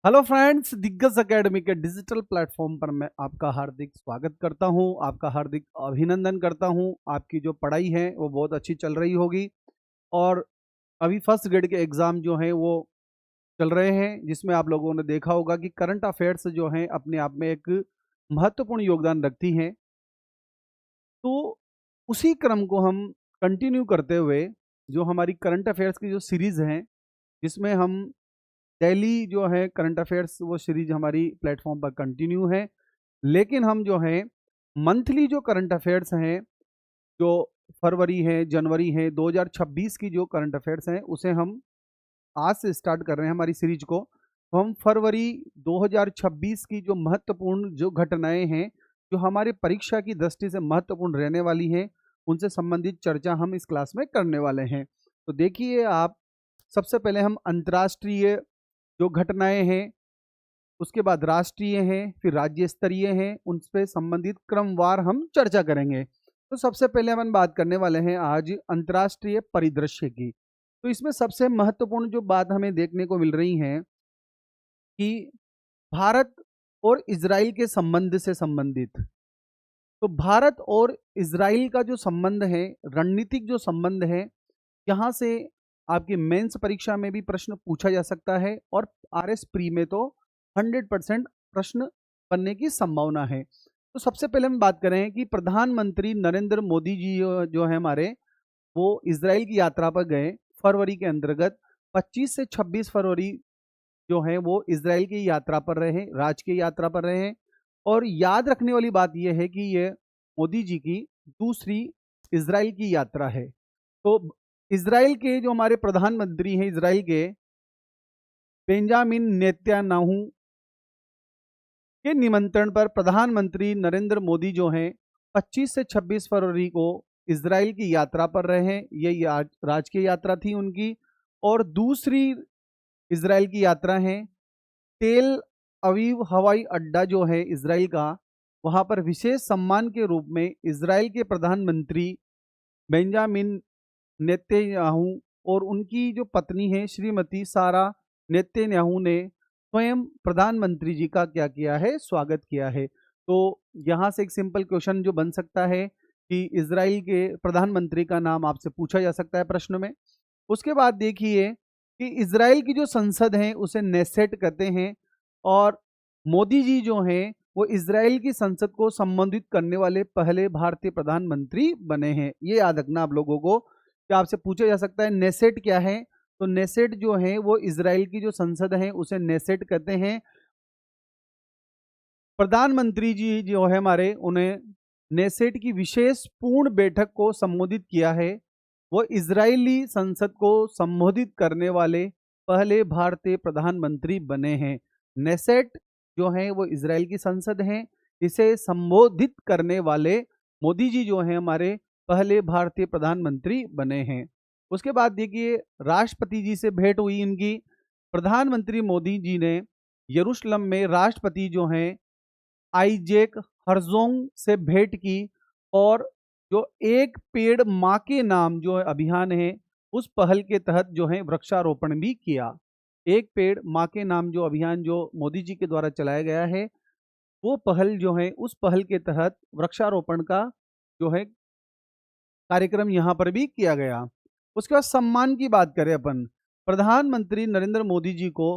Hello friends, दिग्गज academy के digital platform पर मैं आपका हार्दिक स्वागत करता हूं, आपका हार्दिक अभिनंदन करता हूं। आपकी जो पढ़ाई है वो बहुत अच्छी चल रही होगी और अभी फर्स्ट ग्रेड के एग्ज़ाम जो हैं वो चल रहे हैं, जिसमें आप लोगों ने देखा होगा कि करंट अफेयर्स जो हैं अपने आप में एक महत्वपूर्ण योगदान रखती हैं। तो उसी क्रम को हम कंटिन्यू करते हुए जो हमारी करंट अफेयर्स की जो सीरीज़ हैं, जिसमें हम डेली जो है करंट अफेयर्स वो सीरीज हमारी प्लेटफॉर्म पर कंटिन्यू है। लेकिन हम जो है मंथली जो करंट अफेयर्स हैं, जो फरवरी है, जनवरी है, 2026 की जो करंट अफेयर्स हैं, उसे हम आज से स्टार्ट कर रहे हैं हमारी सीरीज को। तो हम फरवरी 2026 की जो महत्वपूर्ण जो घटनाएं हैं, जो हमारे परीक्षा की दृष्टि से महत्वपूर्ण रहने वाली हैं, उनसे संबंधित चर्चा हम इस क्लास में करने वाले हैं। तो देखिए आप, सबसे पहले हम अंतर्राष्ट्रीय जो घटनाएं हैं, उसके बाद राष्ट्रीय हैं, फिर राज्य स्तरीय हैं, उन पे संबंधित क्रमवार हम चर्चा करेंगे। तो सबसे पहले हम बात करने वाले हैं आज अंतर्राष्ट्रीय परिदृश्य की। तो इसमें सबसे महत्वपूर्ण जो बात हमें देखने को मिल रही है कि भारत और इजराइल के संबंध से संबंधित। तो भारत और इजराइल का जो संबंध है, रणनीतिक जो संबंध है, यहाँ से आपकी मेंस परीक्षा में भी प्रश्न पूछा जा सकता है और आरएस प्री में तो 100% प्रश्न बनने की संभावना है। तो सबसे पहले हम बात करें कि प्रधानमंत्री नरेंद्र मोदी जी जो है हमारे, वो इजराइल की यात्रा पर गए फरवरी के अंतर्गत। 25 से 26 फरवरी जो है वो इजराइल की यात्रा पर रहे, राजकीय यात्रा पर रहे। और याद रखने वाली बात यह है कि ये मोदी जी की दूसरी इजराइल की यात्रा है। तो इजराइल के जो हमारे प्रधानमंत्री हैं इजराइल के, बेंजामिन नेतन्याहू के निमंत्रण पर प्रधानमंत्री नरेंद्र मोदी जो हैं 25 से 26 फरवरी को इजराइल की यात्रा पर रहे हैं। ये राजकीय यात्रा थी उनकी। और दूसरी इजराइल की यात्रा है तेल अवीव हवाई अड्डा जो है इजराइल का, वहाँ पर विशेष सम्मान के रूप में इजराइल के प्रधानमंत्री बेंजामिन नेतन्याहू और उनकी जो पत्नी है श्रीमती सारा नेतन्याहू ने स्वयं प्रधानमंत्री जी का क्या किया है, स्वागत किया है। तो यहाँ से एक सिंपल क्वेश्चन जो बन सकता है कि इजराइल के प्रधानमंत्री का नाम आपसे पूछा जा सकता है प्रश्न में। उसके बाद देखिए कि इजराइल की जो संसद है उसे नेसेट कहते हैं और मोदी जी जो हैं वो इजराइल की संसद को संबोधित करने वाले पहले भारतीय प्रधानमंत्री बने हैं। ये याद रखना आप लोगों को कि आपसे पूछा जा सकता है नेसेट क्या है। तो नेसेट जो है वो इजराइल की जो संसद है उसे नेसेट कहते हैं। प्रधानमंत्री जी जो है हमारे, उन्हें नेसेट की विशेष पूर्ण बैठक को संबोधित किया है। वो इजरायली संसद को संबोधित करने वाले पहले भारतीय प्रधानमंत्री बने हैं। नेसेट जो है वो इजराइल की संसद है, इसे संबोधित करने वाले मोदी जी जो हैं हमारे पहले भारतीय प्रधानमंत्री बने हैं। उसके बाद देखिए राष्ट्रपति जी से भेंट हुई इनकी। प्रधानमंत्री मोदी जी ने यरूशलेम में राष्ट्रपति जो हैं आइजैक हर्जोग से भेंट की और जो एक पेड़ माँ के नाम जो अभियान है, उस पहल के तहत जो है वृक्षारोपण भी किया। एक पेड़ माँ के नाम जो अभियान जो मोदी जी के द्वारा चलाया गया है, वो पहल जो है, उस पहल के तहत वृक्षारोपण का जो है कार्यक्रम यहाँ पर भी किया गया। उसके बाद सम्मान की बात करें अपन, प्रधानमंत्री नरेंद्र मोदी जी को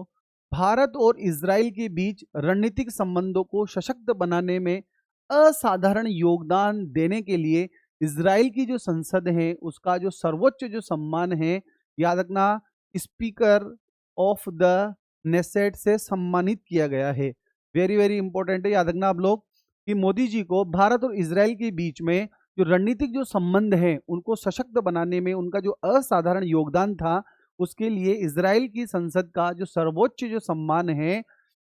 भारत और इजराइल के बीच रणनीतिक संबंधों को सशक्त बनाने में असाधारण योगदान देने के लिए इजराइल की जो संसद है उसका जो सर्वोच्च जो सम्मान है, याद रखना, स्पीकर ऑफ द नेसेट से सम्मानित किया गया है। वेरी वेरी इंपॉर्टेंट है, याद रखना आप लोग कि मोदी जी को भारत और इजराइल के बीच में जो रणनीतिक जो संबंध हैं उनको सशक्त बनाने में उनका जो असाधारण योगदान था, उसके लिए इजराइल की संसद का जो सर्वोच्च जो सम्मान है,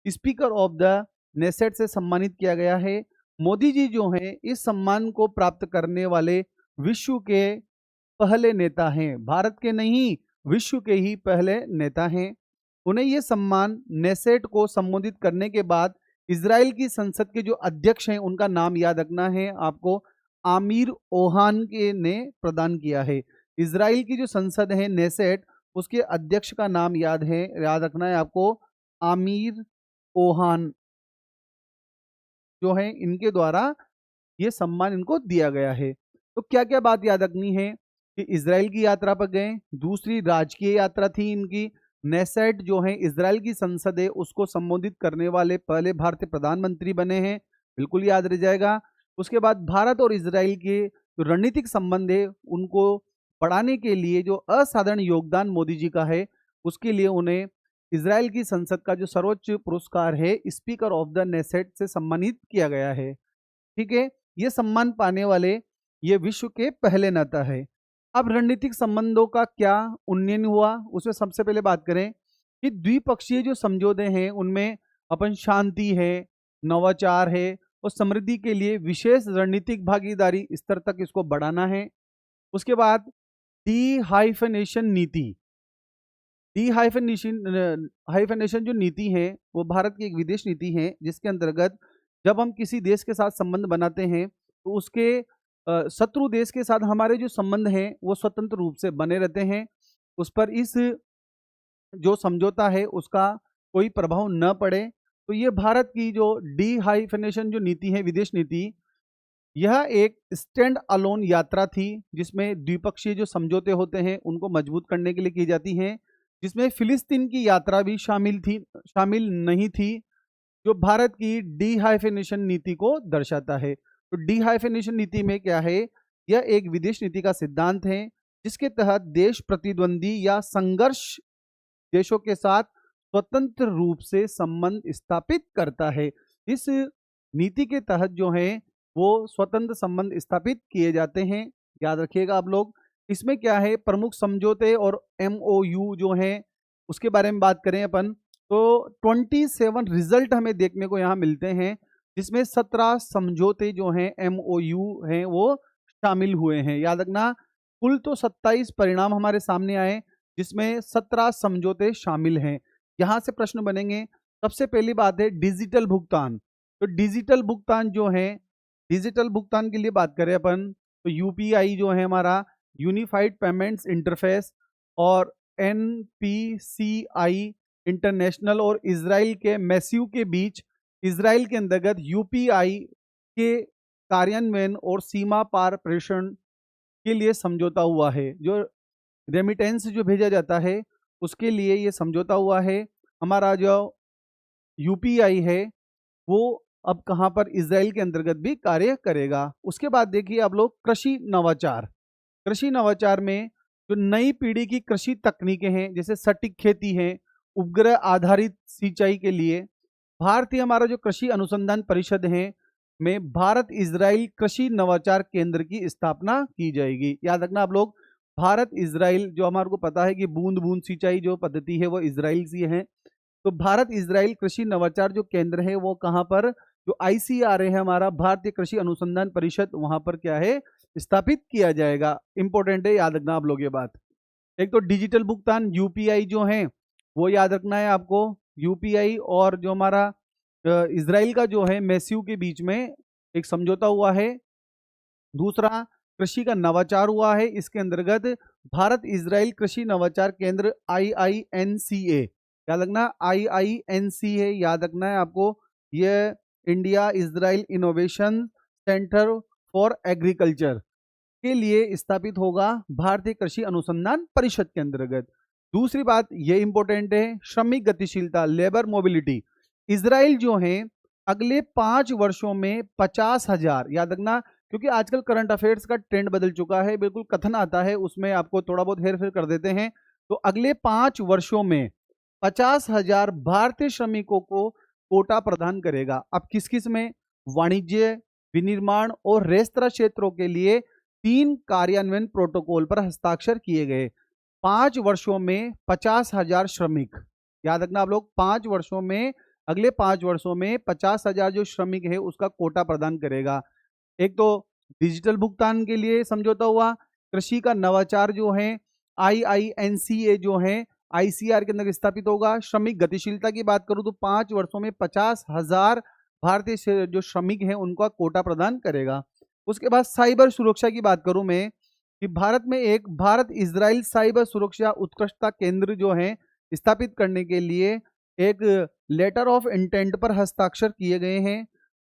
स्पीकर ऑफ द नेसेट से सम्मानित किया गया है। मोदी जी जो हैं इस सम्मान को प्राप्त करने वाले विश्व के पहले नेता हैं, भारत के नहीं विश्व के ही पहले नेता हैं। उन्हें ये सम्मान नेसेट को संबोधित करने के बाद इजराइल की संसद के जो अध्यक्ष हैं उनका नाम याद रखना है आपको, आमिर ओहान के ने प्रदान किया है। इजराइल की जो संसद है नेसेट, उसके अध्यक्ष का नाम याद रखना है आपको, आमिर ओहान जो है, इनके द्वारा ये सम्मान इनको दिया गया है। तो क्या क्या बात याद रखनी है कि इजराइल की यात्रा पर गए, दूसरी राजकीय यात्रा थी इनकी, नेसेट जो है इजराइल की संसद है उसको संबोधित करने वाले पहले भारतीय प्रधानमंत्री बने हैं, बिल्कुल याद रह जाएगा। उसके बाद भारत और इजराइल के जो रणनीतिक संबंध है उनको बढ़ाने के लिए जो असाधारण योगदान मोदी जी का है, उसके लिए उन्हें इजराइल की संसद का जो सर्वोच्च पुरस्कार है स्पीकर ऑफ द नेसेट से सम्मानित किया गया है। ठीक है, ये सम्मान पाने वाले ये विश्व के पहले नेता है। अब रणनीतिक संबंधों का क्या उन्नयन हुआ, उसमें सबसे पहले बात करें कि द्विपक्षीय जो समझौते हैं उनमें अपन शांति है, नवाचार है और समृद्धि के लिए विशेष रणनीतिक भागीदारी स्तर तक इसको बढ़ाना है। उसके बाद डी हाइफेनेशन नीति, डी हाइफेनेशन जो नीति है वो भारत की एक विदेश नीति है जिसके अंतर्गत जब हम किसी देश के साथ संबंध बनाते हैं तो उसके शत्रु देश के साथ हमारे जो संबंध हैं वो स्वतंत्र रूप से बने रहते हैं, उस पर इस जो समझौता है उसका कोई प्रभाव न पड़े। तो ये भारत की जो डी हाइफेनेशन जो नीति है, विदेश नीति, यह एक स्टैंड अलोन यात्रा थी जिसमें द्विपक्षीय जो समझौते होते हैं उनको मजबूत करने के लिए की जाती हैं, जिसमें फिलिस्तीन की यात्रा भी शामिल नहीं थी, जो भारत की डी हाइफेनेशन नीति को दर्शाता है। तो डी हाइफेनेशन नीति में क्या है, यह एक विदेश नीति का सिद्धांत है जिसके तहत देश प्रतिद्वंदी या संघर्ष देशों के साथ स्वतंत्र रूप से संबंध स्थापित करता है। इस नीति के तहत जो है वो स्वतंत्र संबंध स्थापित किए जाते हैं, याद रखिएगा आप लोग। इसमें क्या है, प्रमुख समझौते और MOU जो है उसके बारे में बात करें अपन तो 27 रिजल्ट हमें देखने को यहाँ मिलते हैं, जिसमें 17 समझौते जो हैं MOU हैं वो शामिल हुए हैं। याद रखना, कुल तो 27 परिणाम हमारे सामने आए जिसमें 17 समझौते शामिल हैं। यहाँ से प्रश्न बनेंगे। सबसे पहली बात है डिजिटल भुगतान। तो डिजिटल भुगतान जो है, डिजिटल भुगतान के लिए बात करें अपन तो UPI जो है हमारा यूनिफाइड पेमेंट्स इंटरफेस और NPCI इंटरनेशनल और इजराइल के मैस्यू के बीच इजराइल के अंतर्गत UPI के कार्यान्वयन और सीमा पार प्रेषण के लिए समझौता हुआ है। जो रेमिटेंस जो भेजा जाता है उसके लिए ये समझौता हुआ है। हमारा जो UPI है वो अब कहाँ पर, इजराइल के अंतर्गत भी कार्य करेगा। उसके बाद देखिए आप लोग कृषि नवाचार। कृषि नवाचार में जो नई पीढ़ी की कृषि तकनीकें हैं जैसे सटीक खेती है, उपग्रह आधारित सिंचाई के लिए भारतीय हमारा जो कृषि अनुसंधान परिषद है में भारत इजराइल कृषि नवाचार केंद्र की स्थापना की जाएगी। याद रखना आप लोग, भारत इजराइल जो हमारे को पता है कि बूंद बूंद सिंचाई जो पद्धति है वो इजराइल से है, तो भारत इजराइल कृषि नवाचार जो केंद्र है वो कहाँ पर, जो ICR है हमारा भारतीय कृषि अनुसंधान परिषद, वहां पर क्या है स्थापित किया जाएगा। इंपॉर्टेंट है, याद रखना आप लोग ये बात। एक तो डिजिटल भुगतान UPI जो है वो याद रखना है आपको, UPI और जो हमारा इजराइल का जो है मैस्यू के बीच में एक समझौता हुआ है। दूसरा कृषि का नवाचार हुआ है, इसके अंतर्गत भारत इजराइल कृषि नवाचार केंद्र IINCA, याद रखना IINCA याद रखना है आपको, यह India Israel innovation centre for agriculture के लिए स्थापित होगा भारतीय कृषि अनुसंधान परिषद के अंतर्गत। दूसरी बात ये इंपॉर्टेंट है, श्रमिक गतिशीलता, लेबर मोबिलिटी। इजराइल जो है अगले 5 वर्षों में 50,000, याद रखना क्योंकि आजकल करंट अफेयर्स का ट्रेंड बदल चुका है, बिल्कुल कथन आता है उसमें आपको थोड़ा बहुत हेर फेर कर देते हैं। तो अगले 5 वर्षों में 50,000 भारतीय श्रमिकों को कोटा प्रदान करेगा। अब किस किस में, वाणिज्य, विनिर्माण और रेस्तरां क्षेत्रों के लिए 3 कार्यान्वयन प्रोटोकॉल पर हस्ताक्षर किए गए। 5 वर्षों में 50,000 श्रमिक, याद रखना आप लोग, 5 वर्षों में, अगले 5 वर्षों में 50,000 जो श्रमिक है उसका कोटा प्रदान करेगा। एक तो डिजिटल भुगतान के लिए समझौता हुआ, कृषि का नवाचार जो है IINCA जो है ICR के अंदर स्थापित होगा। श्रमिक गतिशीलता की बात करूं तो 5 वर्षों में 50,000 भारतीय जो श्रमिक हैं उनका कोटा प्रदान करेगा। उसके बाद साइबर सुरक्षा की बात करूं मैं कि भारत में एक भारत इजराइल साइबर सुरक्षा उत्कृष्टता केंद्र जो है स्थापित करने के लिए एक लेटर ऑफ इंटेंट पर हस्ताक्षर किए गए हैं।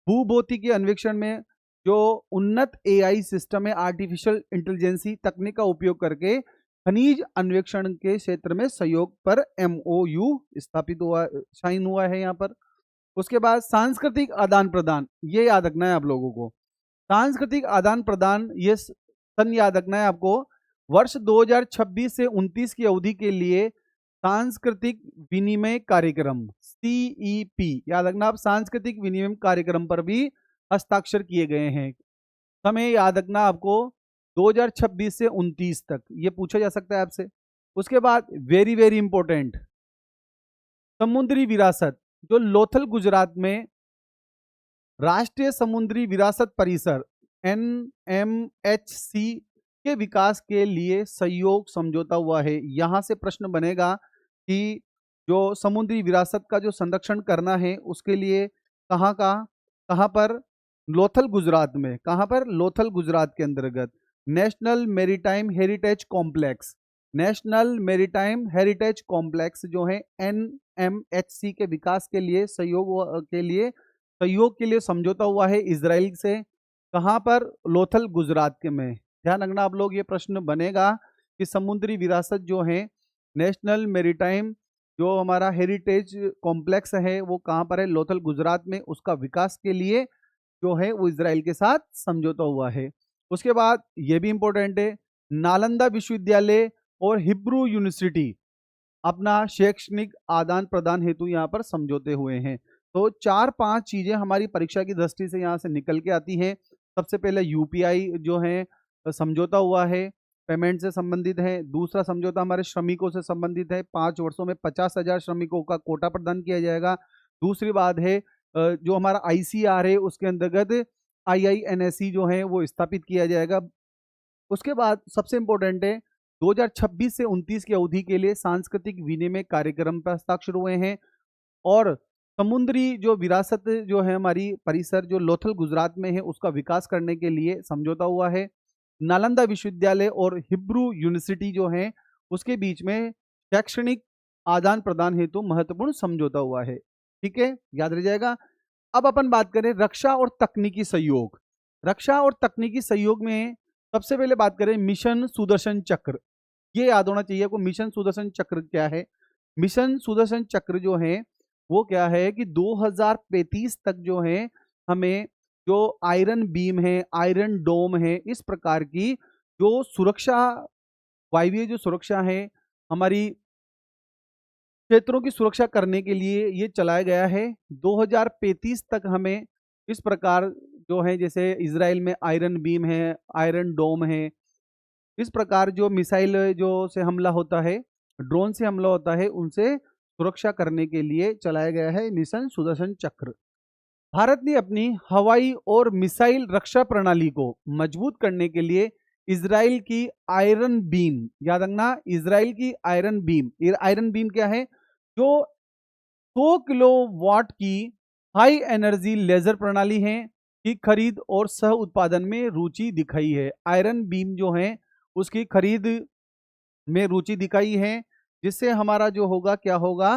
भूभौतिकी अन्वेषण में जो उन्नत एआई सिस्टम है, आर्टिफिशियल इंटेलिजेंसी तकनीक का उपयोग करके खनिज अन्वेषण के क्षेत्र में सहयोग पर एमओयू स्थापित हुआ, साइन हुआ है यहाँ पर। उसके बाद सांस्कृतिक आदान प्रदान, ये याद रखना है आप लोगों को। सांस्कृतिक आदान प्रदान, ये सन याद रखना है आपको। वर्ष 2026 से 29 की अवधि के लिए सांस्कृतिक विनिमय कार्यक्रम सीईपी, याद रखना आप, सांस्कृतिक विनिमय कार्यक्रम पर भी हस्ताक्षर किए गए हैं। समय याद रखना आपको 2026 से 29 तक, ये पूछा जा सकता है आपसे। उसके बाद वेरी वेरी इंपॉर्टेंट, समुद्री विरासत, जो लोथल गुजरात में राष्ट्रीय समुद्री विरासत परिसर NMHC के विकास के लिए सहयोग समझौता हुआ है। यहां से प्रश्न बनेगा कि जो समुद्री विरासत का जो संरक्षण करना है उसके लिए कहां पर, लोथल गुजरात में। कहां पर? लोथल गुजरात के अंतर्गत national maritime heritage complex, national maritime heritage complex जो है NMHC के विकास के लिए सहयोग के लिए समझौता हुआ है इजराइल से। कहां पर? लोथल गुजरात के में। ध्यान रखना आप लोग, ये प्रश्न बनेगा कि समुद्री विरासत जो है, नेशनल मेरीटाइम जो हमारा हेरिटेज कॉम्प्लेक्स है वो कहां पर है? लोथल गुजरात में। उसका विकास के लिए जो है वो इजराइल के साथ समझौता हुआ है। उसके बाद ये भी इंपॉर्टेंट है, नालंदा विश्वविद्यालय और हिब्रू यूनिवर्सिटी अपना शैक्षणिक आदान प्रदान हेतु यहाँ पर समझौते हुए हैं। तो 4-5 चीजें हमारी परीक्षा की दृष्टि से यहाँ से निकल के आती हैं। सबसे पहले यूपीआई जो है समझौता हुआ है, पेमेंट से संबंधित है। दूसरा समझौता हमारे श्रमिकों से संबंधित है, 5 वर्षों में 50,000 श्रमिकों का कोटा प्रदान किया जाएगा। दूसरी बात है जो हमारा ICR है उसके अंतर्गत IINSE जो है वो स्थापित किया जाएगा। उसके बाद सबसे इंपॉर्टेंट है 2026 से 29 की अवधि के लिए सांस्कृतिक विनिमय कार्यक्रम पर हस्ताक्षर हुए हैं। और समुद्री जो विरासत जो है हमारी परिसर जो लोथल गुजरात में है उसका विकास करने के लिए समझौता हुआ है। नालंदा विश्वविद्यालय और हिब्रू यूनिवर्सिटी जो है उसके बीच में शैक्षणिक आदान प्रदान हेतु महत्वपूर्ण समझौता हुआ है। ठीक है, याद रह जाएगा। अब अपन बात करें रक्षा और तकनीकी सहयोग। रक्षा और तकनीकी सहयोग में सबसे पहले बात करें मिशन सुदर्शन चक्र। ये याद होना चाहिए आपको, मिशन सुदर्शन चक्र क्या है। मिशन सुदर्शन चक्र जो है वो क्या है कि 2035 तक जो है हमें जो आयरन बीम है, आयरन डोम है, इस प्रकार की जो सुरक्षा, वायवीय जो सुरक्षा है हमारी क्षेत्रों की सुरक्षा करने के लिए ये चलाया गया है। 2035 तक हमें इस प्रकार जो है, जैसे इजराइल में आयरन बीम है, आयरन डोम है, इस प्रकार जो मिसाइल जो से हमला होता है, ड्रोन से हमला होता है, उनसे सुरक्षा करने के लिए चलाया गया है मिशन सुदर्शन चक्र। भारत ने अपनी हवाई और मिसाइल रक्षा प्रणाली को मजबूत करने के लिए इजराइल की आयरन बीम, याद रखना, इजराइल की आयरन बीम, आयरन बीम क्या है, जो 100 किलोवाट की हाई एनर्जी लेजर प्रणाली है की खरीद और सह उत्पादन में रुचि दिखाई है। आयरन बीम जो है उसकी खरीद में रुचि दिखाई है, जिससे हमारा जो होगा क्या होगा,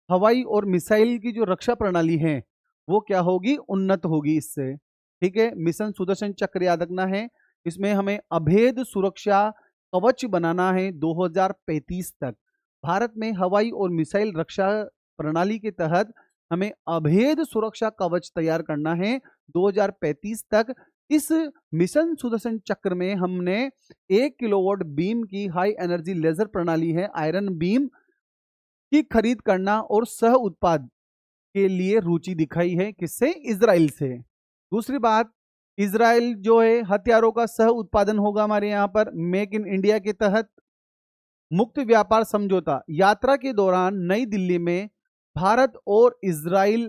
हवाई और मिसाइल की जो रक्षा प्रणाली है वो क्या होगी, उन्नत होगी इससे। ठीक है, मिशन सुदर्शन चक्र याद रखना है। इसमें हमें अभेद सुरक्षा कवच बनाना है 2035 तक। भारत में हवाई और मिसाइल रक्षा प्रणाली के तहत हमें अभेद सुरक्षा कवच तैयार करना है 2035 तक। इस मिशन सुदर्शन चक्र में हमने 1 किलोवाट बीम की हाई एनर्जी लेजर प्रणाली है आयरन बीम की खरीद करना और सह उत्पाद के लिए रुचि दिखाई है। किससे? इजराइल से। दूसरी बात, इजराइल जो है हथियारों का सह उत्पादन होगा हमारे यहाँ पर मेक इन इंडिया के तहत। मुक्त व्यापार समझौता, यात्रा के दौरान नई दिल्ली में भारत और इजराइल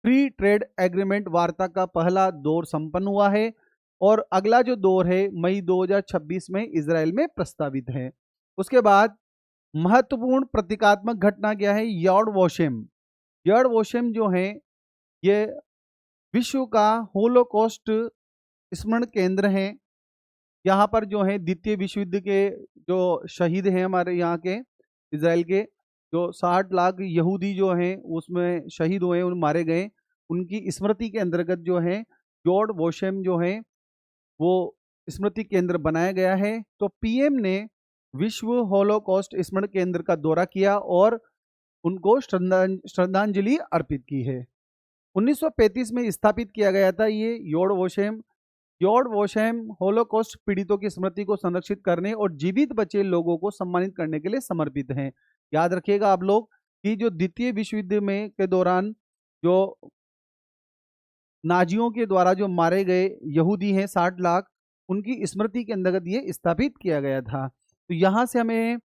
फ्री ट्रेड एग्रीमेंट वार्ता का पहला दौर संपन्न हुआ है और अगला जो दौर है मई 2026 में इजराइल में प्रस्तावित है। उसके बाद महत्वपूर्ण प्रतीकात्मक घटना क्या है, यॉड वॉशेम। यॉड वॉशेम जो है ये विश्व का होलोकॉस्ट स्मरण केंद्र है। यहाँ पर जो है द्वितीय विश्व युद्ध के जो शहीद हैं हमारे यहाँ के इजराइल के, जो 60 लाख यहूदी जो हैं उसमें शहीद हुए, उन मारे गए, उनकी स्मृति के अंतर्गत जो है यॉड वोशेम जो है वो स्मृति केंद्र बनाया गया है। तो पीएम ने विश्व होलोकॉस्ट स्मरण केंद्र का दौरा किया और उनको श्रद्धांजलि अर्पित की है। 1935 में स्थापित किया गया था ये यॉड वोशेम। यॉड वोशेम होलोकॉस्ट पीड़ितों की स्मृति को संरक्षित करने और जीवित बचे लोगों को सम्मानित करने के लिए समर्पित हैं। याद रखिएगा आप लोग कि जो द्वितीय विश्व युद्ध में के दौरान जो नाजियों के द्वारा जो मारे गए यहूदी हैं 60 लाख, उनकी स्मृति के अंतर्गत ये स्थापित किया गया था। तो यहाँ से हमें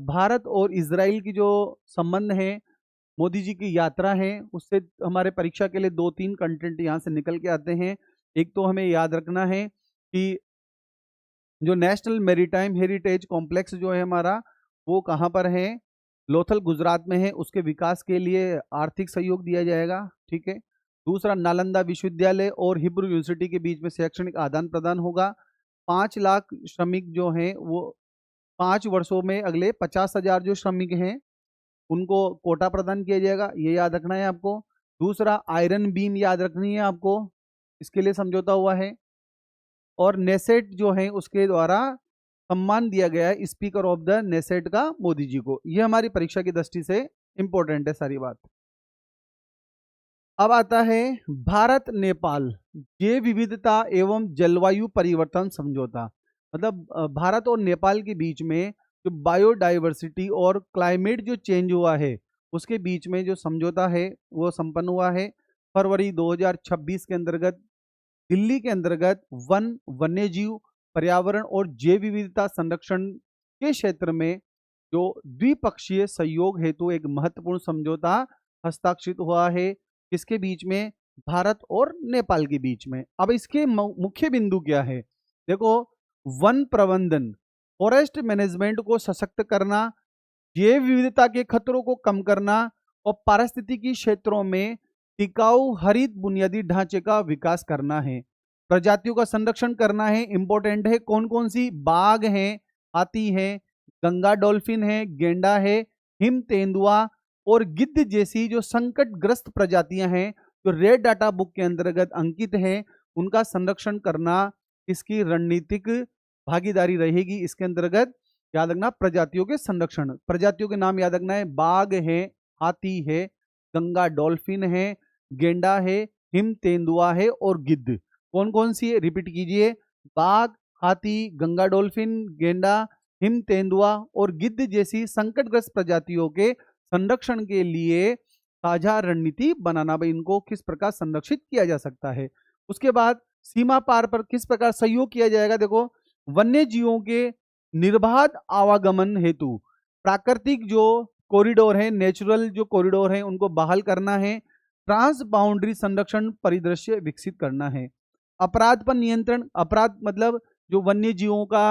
भारत और इजराइल की जो संबंध है, मोदी जी की यात्रा है, उससे हमारे परीक्षा के लिए 2-3 कंटेंट यहाँ से निकल के आते हैं। एक तो हमें याद रखना है कि जो नेशनल मैरीटाइम हेरिटेज कॉम्प्लेक्स जो है हमारा, वो कहाँ पर है? लोथल गुजरात में है। उसके विकास के लिए आर्थिक सहयोग दिया जाएगा, ठीक है। दूसरा, नालंदा विश्वविद्यालय और हिब्रू यूनिवर्सिटी के बीच में शैक्षणिक आदान प्रदान होगा। 5 लाख श्रमिक जो हैं वो 5 वर्षों में अगले 50,000 जो श्रमिक हैं उनको कोटा प्रदान किया जाएगा, ये याद रखना है आपको। दूसरा, आयरन बीम याद रखनी है आपको, इसके लिए समझौता हुआ है। और नेसेट जो है उसके द्वारा सम्मान दिया गया है स्पीकर ऑफ द नेसेट का मोदी जी को। ये हमारी परीक्षा की दृष्टि से इंपॉर्टेंट है सारी बात। अब आता है भारत नेपाल जैव विविधता एवं जलवायु परिवर्तन समझौता। मतलब भारत और नेपाल के बीच में जो बायोडाइवर्सिटी और क्लाइमेट जो चेंज हुआ है उसके बीच में जो समझौता है वो संपन्न हुआ है फरवरी 2026 के अंतर्गत। दिल्ली के अंतर्गत वन, वन्यजीव, पर्यावरण और जैव विविधता संरक्षण के क्षेत्र में जो द्विपक्षीय सहयोग हेतु एक महत्वपूर्ण समझौता हस्ताक्षरित हुआ है। किसके बीच में? भारत और नेपाल के बीच में। अब इसके मुख्य बिंदु क्या है? देखो, वन प्रबंधन, फॉरेस्ट मैनेजमेंट को सशक्त करना, जैव विविधता के खतरों को कम करना और पारिस्थितिकी क्षेत्रों में टिकाऊ हरित बुनियादी ढांचे का विकास करना है। प्रजातियों का संरक्षण करना है, इंपॉर्टेंट है। कौन कौन सी? बाघ है, हाथी है, गंगा डॉल्फिन है, गेंडा है, हिम तेंदुआ और गिद्ध जैसी जो संकटग्रस्त प्रजातियां हैं जो रेड डाटा बुक के अंतर्गत अंकित हैं, उनका संरक्षण करना इसकी रणनीतिक भागीदारी रहेगी। इसके अंतर्गत याद रखना प्रजातियों के संरक्षण, प्रजातियों के नाम याद रखना है, बाघ है, हाथी है, गंगा डॉल्फिन है, गेंडा है, हिम तेंदुआ है और गिद्ध। कौन कौन सी है? रिपीट कीजिए, बाघ, हाथी, गंगा डॉल्फिन, गेंडा, हिम तेंदुआ और गिद्ध जैसी संकटग्रस्त प्रजातियों के संरक्षण के लिए साझा रणनीति बनाना, भाई इनको किस प्रकार संरक्षित किया जा सकता है। उसके बाद सीमा पार पर किस प्रकार सहयोग किया जाएगा? देखो, वन्य जीवों के निर्बाध आवागमन हेतु प्राकृतिक जो कॉरिडोर है, नेचुरल जो कॉरिडोर है, उनको बहाल करना है। ट्रांस बाउंड्री संरक्षण परिदृश्य विकसित करना है। अपराध पर नियंत्रण, अपराध मतलब जो वन्य जीवों का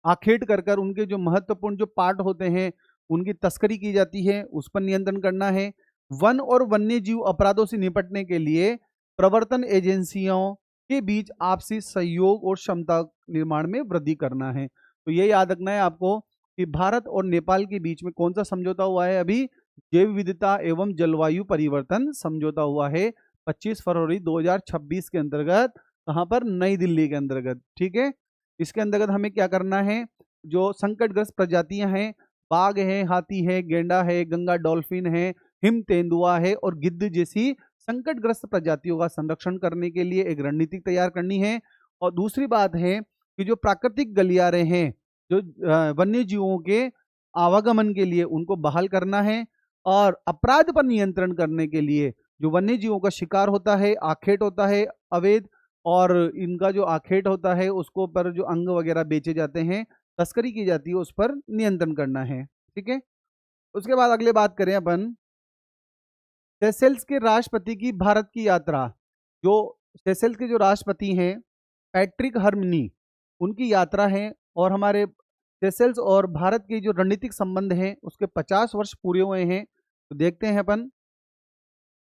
आखेट कर कर उनके जो महत्वपूर्ण जो पार्ट होते हैं उनकी तस्करी की जाती है, उस पर नियंत्रण करना है। वन और वन्य जीव अपराधों से निपटने के लिए प्रवर्तन एजेंसियों के बीच आपसी सहयोग और क्षमता निर्माण में वृद्धि करना है। तो ये याद रखना है आपको कि भारत और नेपाल के बीच में कौन सा समझौता हुआ है? अभी जैव विविधता एवं जलवायु परिवर्तन समझौता हुआ है 25 फरवरी 2026 के अंतर्गत। कहाँ पर? नई दिल्ली के अंतर्गत, ठीक है। इसके अंतर्गत हमें क्या करना है? जो संकटग्रस्त प्रजातियां हैं, बाघ है, हाथी है, गेंडा है, गंगा डॉल्फिन है, हिम तेंदुआ है और गिद्ध जैसी संकटग्रस्त प्रजातियों का संरक्षण करने के लिए एक रणनीति तैयार करनी है। और दूसरी बात है कि जो प्राकृतिक गलियारे हैं जो वन्य जीवों के आवागमन के लिए, उनको बहाल करना है। और अपराध पर नियंत्रण करने के लिए जो वन्य जीवों का शिकार होता है, आखेट होता है अवैध, और इनका जो आखेट होता है उसको पर जो अंग वगैरह बेचे जाते हैं, तस्करी की जाती है, उस पर नियंत्रण करना है, ठीक है। उसके बाद अगले बात करें अपन सेशेल्स के राष्ट्रपति की भारत की यात्रा। जो सेशेल्स के जो राष्ट्रपति हैं पैट्रिक हर्मनी, उनकी यात्रा है। और हमारे सेशेल्स और भारत के जो रणनीतिक संबंध हैं उसके 50 वर्ष पूरे हुए हैं। तो देखते हैं अपन,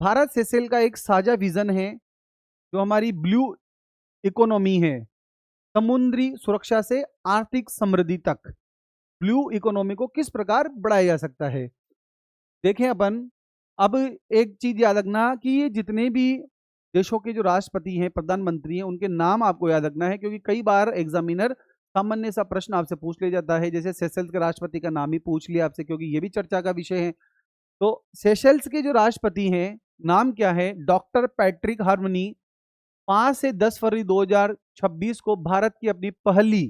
भारत सेशेल का एक साझा विजन है जो हमारी ब्लू इकोनॉमी है, समुद्री सुरक्षा से आर्थिक समृद्धि तक ब्लू इकोनॉमी को किस प्रकार बढ़ाया जा सकता है। देखें अपन, अब एक चीज याद रखना कि ये जितने भी देशों के जो राष्ट्रपति हैं, प्रधानमंत्री हैं, उनके नाम आपको याद रखना है, क्योंकि कई बार एग्जामिनर सामान्य सा प्रश्न आपसे पूछ ले जाता है, जैसे सेशल्स के राष्ट्रपति का नाम ही पूछ लिया आपसे, क्योंकि ये भी चर्चा का विषय है। तो सेशल्स के जो राष्ट्रपति हैं, नाम क्या है? डॉक्टर पैट्रिक हार्मनी 5 से 10 फरवरी 2026 को भारत की अपनी पहली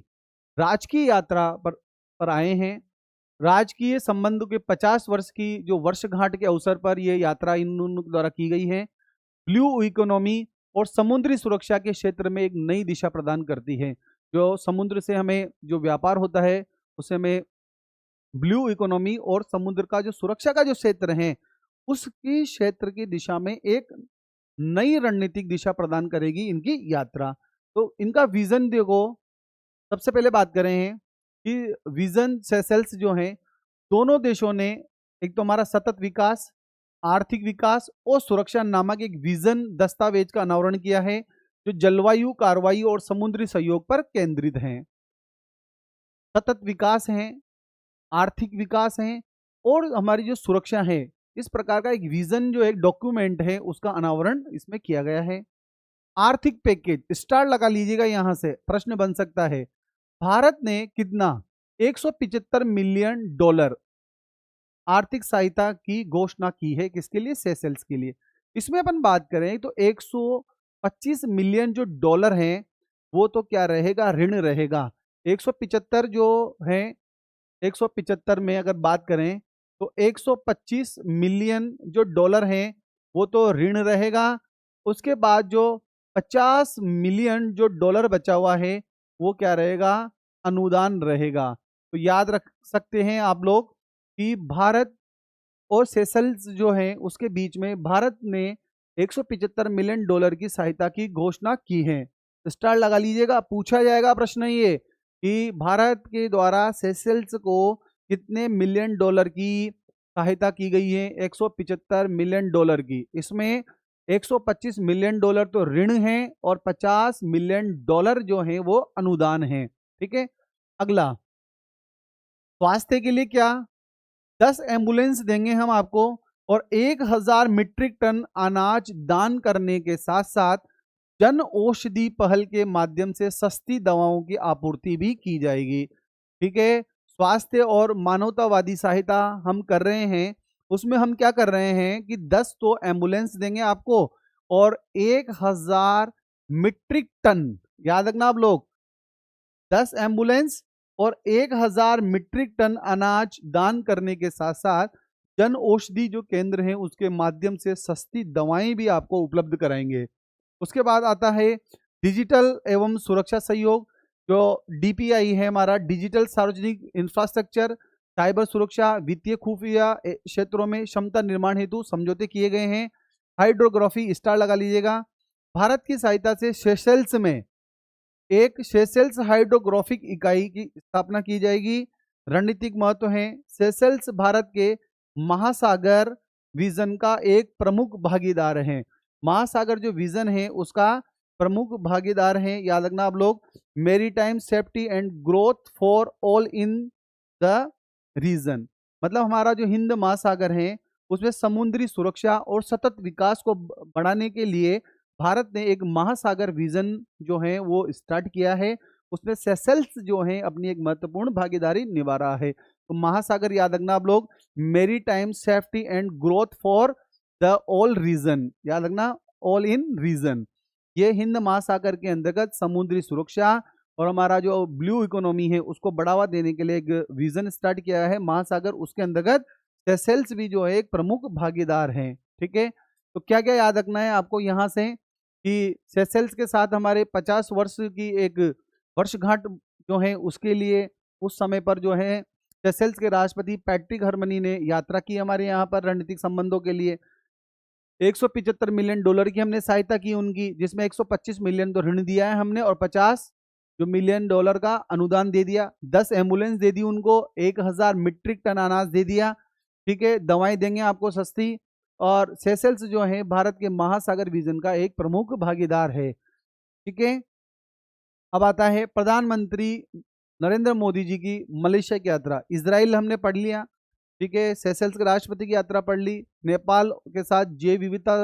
राजकीय यात्रा पर आए हैं। राजकीय संबंधों के 50 वर्ष की जो वर्षगांठ के अवसर पर यह यात्रा इन द्वारा की गई है। ब्लू इकोनॉमी और समुद्री सुरक्षा के क्षेत्र में एक नई दिशा प्रदान करती है। जो समुद्र से हमें जो व्यापार होता है, उसे हमें ब्लू इकोनॉमी और समुद्र का जो सुरक्षा का जो क्षेत्र है, उसकी क्षेत्र की दिशा में एक नई रणनीतिक दिशा प्रदान करेगी इनकी यात्रा। तो इनका विजन देखो, सबसे पहले बात करें हैं कि विजन सेशल्स जो हैं, दोनों देशों ने एक तो हमारा सतत विकास, आर्थिक विकास और सुरक्षा नामक एक विजन दस्तावेज का अनावरण किया है, जो जलवायु कार्रवाई और समुद्री सहयोग पर केंद्रित हैं। सतत विकास है, आर्थिक विकास है और हमारी जो सुरक्षा है, इस प्रकार का एक विजन जो एक डॉक्यूमेंट है, उसका अनावरण इसमें किया गया है। आर्थिक पैकेज स्टार लगा लीजिएगा, यहां से प्रश्न बन सकता है। भारत ने कितना? 175 मिलियन डॉलर आर्थिक सहायता की घोषणा की है। किसके लिए? सेशल्स के लिए। इसमें अपन बात करें तो 125 मिलियन जो डॉलर हैं, वो तो क्या रहेगा? ऋण रहेगा। 175 जो है, 175 में अगर बात करें तो 125 मिलियन जो डॉलर हैं, वो तो ऋण रहेगा। उसके बाद जो 50 मिलियन जो डॉलर बचा हुआ है, वो क्या रहेगा? अनुदान रहेगा। तो याद रख सकते हैं आप लोग कि भारत और सेशल्स जो है, उसके बीच में भारत ने 175 मिलियन डॉलर की सहायता की घोषणा की है। स्टार लगा लीजिएगा, पूछा जाएगा प्रश्न ये कि भारत के द्वारा सेशल्स को कितने मिलियन डॉलर की सहायता की गई है? 175 मिलियन डॉलर की। इसमें 125 मिलियन डॉलर तो ऋण है और 50 मिलियन डॉलर जो है वो अनुदान है। ठीक है, अगला स्वास्थ्य के लिए क्या? 10 एम्बुलेंस देंगे हम आपको और 1000 मीट्रिक टन अनाज दान करने के साथ साथ जन औषधि पहल के माध्यम से सस्ती दवाओं की आपूर्ति भी की जाएगी। ठीक है, स्वास्थ्य और मानवतावादी सहायता हम कर रहे हैं, उसमें हम क्या कर रहे हैं कि 10 तो एम्बुलेंस देंगे आपको और 1000 मीट्रिक टन, याद रखना आप लोग, 10 एम्बुलेंस और 1000 मीट्रिक टन अनाज दान करने के साथ साथ जन औषधि जो केंद्र हैं, उसके माध्यम से सस्ती दवाएं भी आपको उपलब्ध कराएंगे। उसके बाद आता है डिजिटल एवं सुरक्षा सहयोग, जो डीपीआई है हमारा, डिजिटल सार्वजनिक इंफ्रास्ट्रक्चर, साइबर सुरक्षा, वित्तीय खुफिया क्षेत्रों में क्षमता निर्माण हेतु समझौते किए गए हैं। हाइड्रोग्राफी स्टार लगा लीजिएगा। भारत की सहायता से सेशल्स में एक सेशल्स हाइड्रोग्राफिक इकाई की स्थापना की जाएगी। रणनीतिक महत्व है, सेशल्स भारत के महासागर विजन का एक प्रमुख भागीदार है। महासागर जो विजन है उसका प्रमुख भागीदार है, याद रखना आप लोग। Maritime safety and growth for all in the region, मतलब हमारा जो हिंद महासागर है, उसमें समुद्री सुरक्षा और सतत विकास को बढ़ाने के लिए भारत ने एक महासागर विजन जो है वो स्टार्ट किया है। उसमें सेशल्स जो है अपनी एक महत्वपूर्ण भागीदारी निभा रहा है। तो महासागर याद रखना आप लोग, मेरी time safety and growth for the all region, याद रखना, ऑल इन रीजन। ये हिंद महासागर के अंतर्गत समुद्री सुरक्षा और हमारा जो ब्लू इकोनॉमी है उसको बढ़ावा देने के लिए एक विजन स्टार्ट किया है महासागर, उसके अंतर्गत सेशल्स भी जो है एक प्रमुख भागीदार है। ठीक है, तो क्या क्या याद रखना है आपको यहाँ से कि सेशल्स के साथ हमारे 50 वर्ष की एक वर्षगांठ जो है, उसके लिए उस समय पर जो है सेशल्स के राष्ट्रपति पैट्रिक हार्मनी ने यात्रा की हमारे यहाँ पर रणनीतिक संबंधों के लिए। 175 मिलियन डॉलर की हमने सहायता की उनकी, जिसमें 125 मिलियन तो ऋण दिया है हमने और 50 जो मिलियन डॉलर का अनुदान दे दिया। 10 एम्बुलेंस दे दी उनको, 1000 मीट्रिक टन अनाज दे दिया। ठीक है, दवाएं देंगे आपको सस्ती। और सेशल्स जो है भारत के महासागर विजन का एक प्रमुख भागीदार है। ठीक है, अब आता है प्रधानमंत्री नरेंद्र मोदी जी की मलेशिया की यात्रा। इजराइल हमने पढ़ लिया, ठीक है। सेशल्स के राष्ट्रपति की यात्रा पढ़ ली। नेपाल के साथ जैव विविधता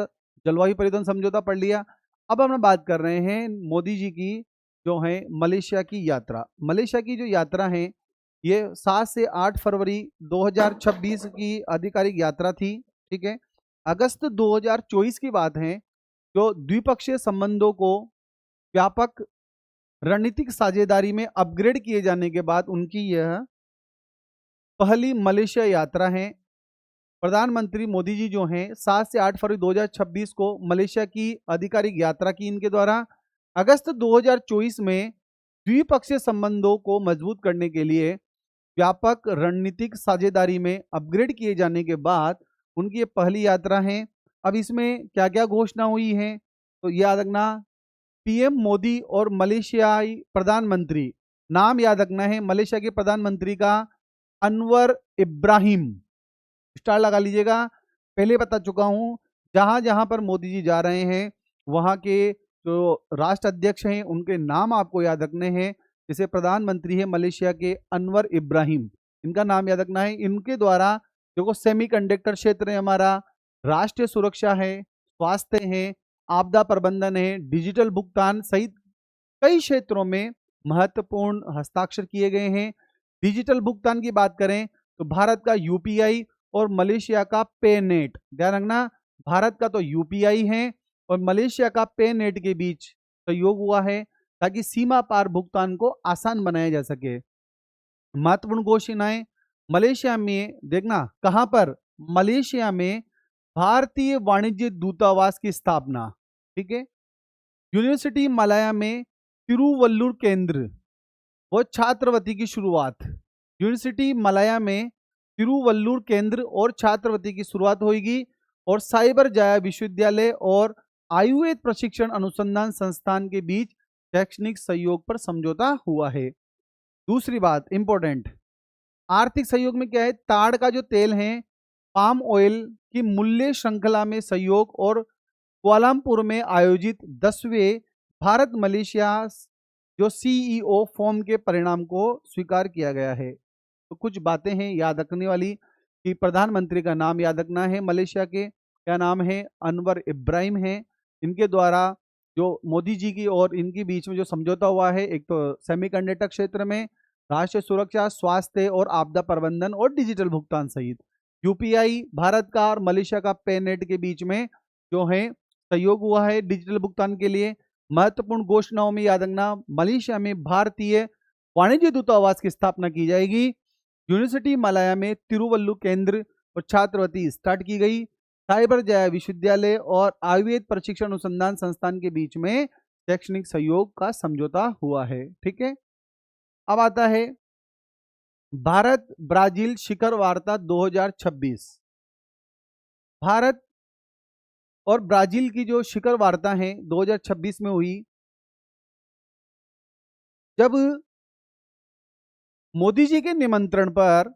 जलवायु परिवर्तन समझौता पढ़ लिया। अब हम बात कर रहे हैं मोदी जी की जो है मलेशिया की यात्रा। मलेशिया की जो यात्रा है ये 7 से 8 फरवरी 2026 की आधिकारिक यात्रा थी। ठीक है। अगस्त 2024 की बात है, जो द्विपक्षीय संबंधों को व्यापक रणनीतिक साझेदारी में अपग्रेड किए जाने के बाद उनकी यह पहली मलेशिया यात्रा है। प्रधानमंत्री मोदी जी जो हैं 7 से 8 फरवरी 2026 को मलेशिया की आधिकारिक यात्रा की इनके द्वारा। अगस्त 2024 में द्विपक्षीय संबंधों को मजबूत करने के लिए व्यापक रणनीतिक साझेदारी में अपग्रेड किए जाने के बाद उनकी ये पहली यात्रा है। अब इसमें क्या क्या घोषणा हुई है तो याद रखना, पीएम मोदी और मलेशियाई प्रधानमंत्री, नाम याद रखना है मलेशिया के प्रधानमंत्री का अनवर इब्राहिम, स्टार लगा लीजिएगा। पहले बता चुका हूं, जहां जहां पर मोदी जी जा रहे हैं वहां के जो राष्ट्र अध्यक्ष हैं उनके नाम आपको याद रखने हैं। जैसे प्रधानमंत्री है मलेशिया के अनवर इब्राहिम, इनका नाम याद रखना है। इनके द्वारा देखो सेमीकंडक्टर क्षेत्र है हमारा, राष्ट्रीय सुरक्षा है, स्वास्थ्य है, आपदा प्रबंधन है, डिजिटल भुगतान सहित कई क्षेत्रों में महत्वपूर्ण हस्ताक्षर किए गए हैं। डिजिटल भुगतान की बात करें तो भारत का यूपीआई और मलेशिया का पे नेट, ध्यान रखना भारत का तो यूपीआई है और मलेशिया का पे नेट के बीच सहयोग हुआ है ताकि सीमा पार भुगतान को आसान बनाया जा सके। महत्वपूर्ण घोषणाएं, मलेशिया में देखना कहां पर, मलेशिया में भारतीय वाणिज्य दूतावास की स्थापना। ठीक है। यूनिवर्सिटी मलाया में तिरुवल्लुर केंद्र और छात्रवृत्ति की शुरुआत। यूनिवर्सिटी मलाया में तिरुवल्लुर केंद्र और छात्रवृत्ति की शुरुआत होगी और साइबर जाया विश्वविद्यालय और आयुर्वेद प्रशिक्षण अनुसंधान संस्थान के बीच शैक्षणिक सहयोग पर समझौता हुआ है। दूसरी बात इंपॉर्टेंट, आर्थिक सहयोग में क्या है, ताड़ का जो तेल है, पाम ऑयल की मूल्य श्रृंखला में सहयोग और कुआलालंपुर में आयोजित 10वें भारत मलेशिया जो सीईओ फोरम के परिणाम को स्वीकार किया गया है। तो कुछ बातें हैं याद रखने वाली कि प्रधानमंत्री का नाम याद रखना है मलेशिया के, क्या नाम है, अनवर इब्राहिम है। इनके द्वारा जो मोदी जी की और इनके बीच में जो समझौता हुआ है, एक तो सेमीकंडक्टर क्षेत्र में, राष्ट्रीय सुरक्षा, स्वास्थ्य और आपदा प्रबंधन और डिजिटल भुगतान सहित। यूपीआई भारत का और मलेशिया का पे नेट के बीच में जो है सहयोग हुआ है डिजिटल भुगतान के लिए। महत्वपूर्ण घोषणाओं में याद रखना, मलेशिया में भारतीय वाणिज्य दूतावास की स्थापना की जाएगी। यूनिवर्सिटी मलाया में तिरुवल्लुर केंद्र और छात्रवृत्ति स्टार्ट की गई। साइबर जया विश्वविद्यालय और आयुर्वेद प्रशिक्षण अनुसंधान संस्थान के बीच में शैक्षणिक सहयोग का समझौता हुआ है। ठीक है। अब आता है भारत ब्राजील शिखर वार्ता 2026। भारत और ब्राजील की जो शिखर वार्ता है 2026 में हुई, जब मोदी जी के निमंत्रण पर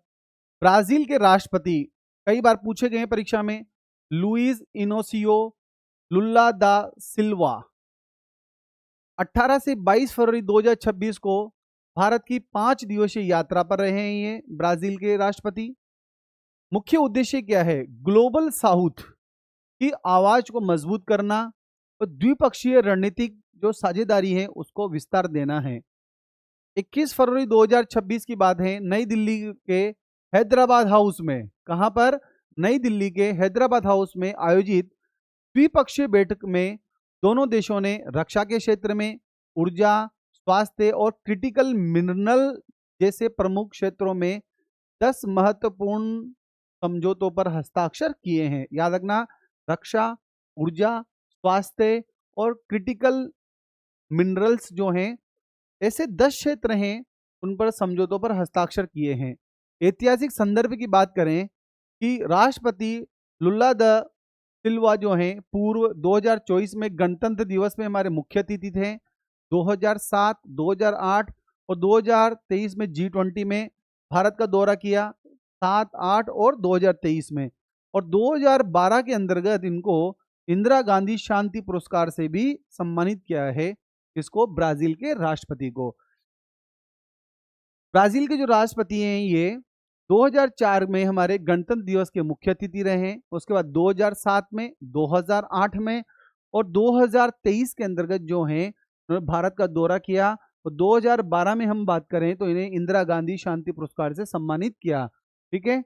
ब्राजील के राष्ट्रपति, कई बार पूछे गए परीक्षा में, लुइस इनोसियो लुल्ला दा सिल्वा 18 से 22 फरवरी 2026 को भारत की 5 दिवसीय यात्रा पर रहे हैं ये ब्राजील के राष्ट्रपति। मुख्य उद्देश्य क्या है, ग्लोबल साउथ की आवाज को मजबूत करना और द्विपक्षीय रणनीतिक जो साझेदारी है उसको विस्तार देना है। 21 फरवरी 2026 की बात है, नई दिल्ली के हैदराबाद हाउस में, कहां पर, नई दिल्ली के हैदराबाद हाउस में आयोजित द्विपक्षीय बैठक में दोनों देशों ने रक्षा के क्षेत्र में, ऊर्जा, स्वास्थ्य और क्रिटिकल मिनरल जैसे प्रमुख क्षेत्रों में 10 महत्वपूर्ण समझौतों पर हस्ताक्षर किए हैं। याद रखना, रक्षा, ऊर्जा, स्वास्थ्य और क्रिटिकल मिनरल्स जो हैं, ऐसे 10 क्षेत्र हैं उन पर समझौतों पर हस्ताक्षर किए हैं। ऐतिहासिक संदर्भ की बात करें कि राष्ट्रपति लुल्ला द सिल्वा जो हैं पूर्व 2024 में गणतंत्र दिवस में हमारे मुख्य अतिथि थे। 2007, 2008 और 2023 में G20 में भारत का दौरा किया, 7, 8 और 2023 में, और 2012 के अंतर्गत इनको इंदिरा गांधी शांति पुरस्कार से भी सम्मानित किया है। इसको, ब्राजील के राष्ट्रपति को। ब्राजील के जो राष्ट्रपति हैं ये 2004 में हमारे गणतंत्र दिवस के मुख्य अतिथि रहे हैं। उसके बाद 2007 में, 2008 में और 2023 के अंतर्गत जो हैं उन्होंने भारत का दौरा किया। और 2012 में हम बात करें तो इन्हें इंदिरा गांधी शांति पुरस्कार से सम्मानित किया। ठीक है।